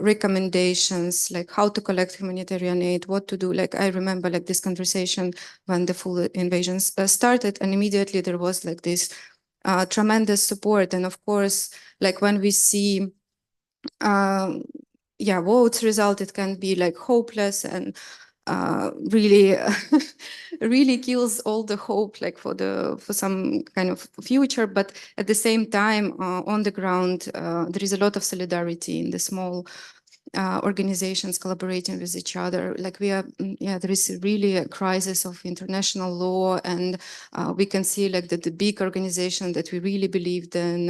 recommendations, like how to collect humanitarian aid, what to do. Like I remember like this conversation when the full invasion started, and immediately there was like this tremendous support. And of course, like when we see votes result, it can be like hopeless and really really kills all the hope like for some kind of future. But at the same time, on the ground, there is a lot of solidarity in the small organizations collaborating with each other. Like we are, there is really a crisis of international law, and we can see like that the big organization that we really believed in,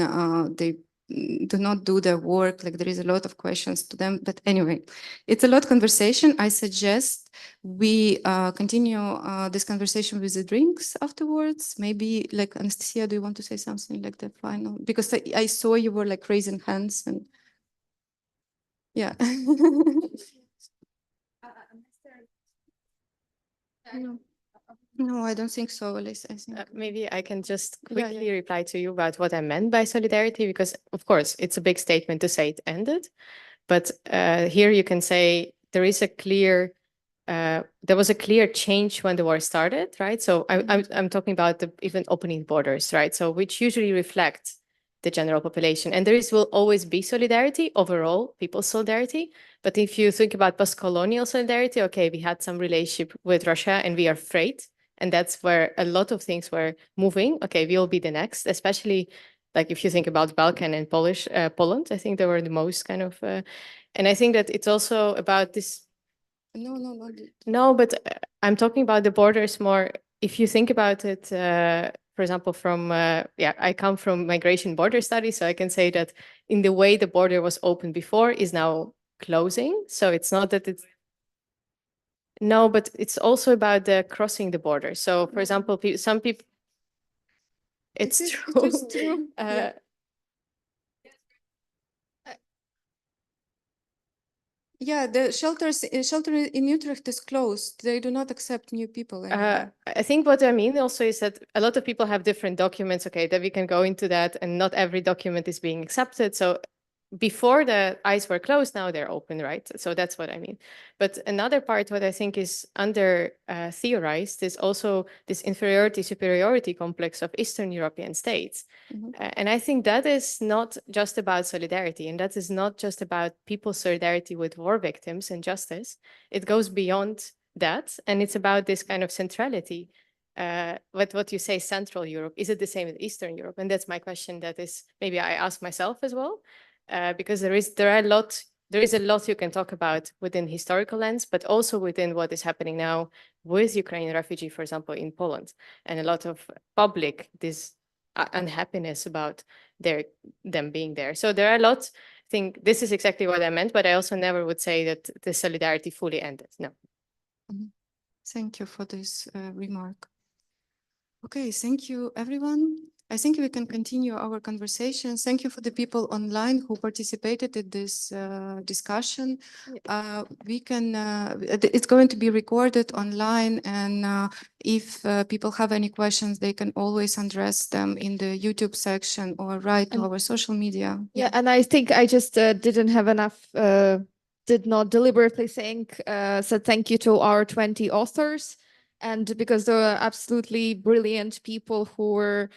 they do not do their work. Like there is a lot of questions to them. But anyway, it's a lot of conversation. I suggest we continue this conversation with the drinks afterwards. Maybe like Anastasia, do you want to say something like the final? Because I saw you were like raising hands and yeah. No, I don't think so, Elyas. I think maybe I can just quickly reply to you about what I meant by solidarity, because of course it's a big statement to say it ended, but here you can say there is a clear, there was a clear change when the war started, right? So I'm talking about the even opening borders, right? So which usually reflect the general population, and will always be solidarity, overall people's solidarity. But if you think about post-colonial solidarity, okay, we had some relationship with Russia and we are afraid. And that's where a lot of things were moving. Okay, we'll be the next, especially like if you think about Balkan and Poland, I think they were the most kind of, and I think that it's also about this. No, but I'm talking about the borders more. If you think about it, for example, from, I come from migration border studies, so I can say that in the way the border was open before is now closing. So it's not that it's, no, but it's also about the crossing the border. So for example, some people, it's true. The shelter in Utrecht is closed. They do not accept new people anymore. I think what I mean also is that a lot of people have different documents, okay, that we can go into that, and not every document is being accepted. So before the eyes were closed, now they're open, right? So that's what I mean. But another part, what I think is under theorized, is also this inferiority-superiority complex of Eastern European states. And I think that is not just about solidarity, and that is not just about people's solidarity with war victims and justice. It goes beyond that, and it's about this kind of centrality. What you say, Central Europe, is it the same with Eastern Europe? And that's my question that is maybe I ask myself as well. Because there is a lot you can talk about within historical lens, but also within what is happening now with Ukrainian refugee, for example, in Poland, and a lot of public unhappiness about them being there. So there are a lot. I think this is exactly what I meant, but I also never would say that the solidarity fully ended. No. Thank you for this remark. Okay, thank you, everyone. I think we can continue our conversation. Thank you for the people online who participated in this discussion. We can, it's going to be recorded online, and if people have any questions, they can always address them in the YouTube section or write to our social media. Yeah, and I think I just didn't have enough, did not deliberately said thank you to our 20 authors, and because they were absolutely brilliant people who were,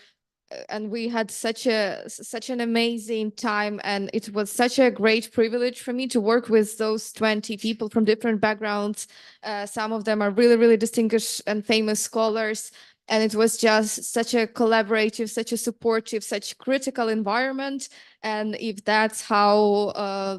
and we had such an amazing time, and it was such a great privilege for me to work with those 20 people from different backgrounds. Some of them are really, really distinguished and famous scholars. And it was just such a collaborative, such a supportive, such critical environment. And if that's how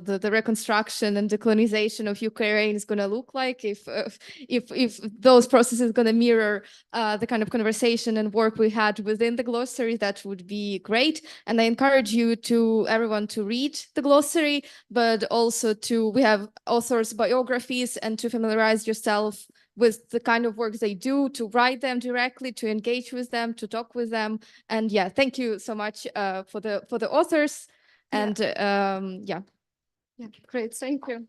the reconstruction and decolonization of Ukraine is going to look like, if those processes are going to mirror the kind of conversation and work we had within the glossary, that would be great. And I encourage you everyone to read the glossary, but also we have authors' biographies, and to familiarize yourself with the kind of work they do, to write them directly, to engage with them, to talk with them. And yeah, thank you so much for the authors. And yeah. Yeah, great, thank you.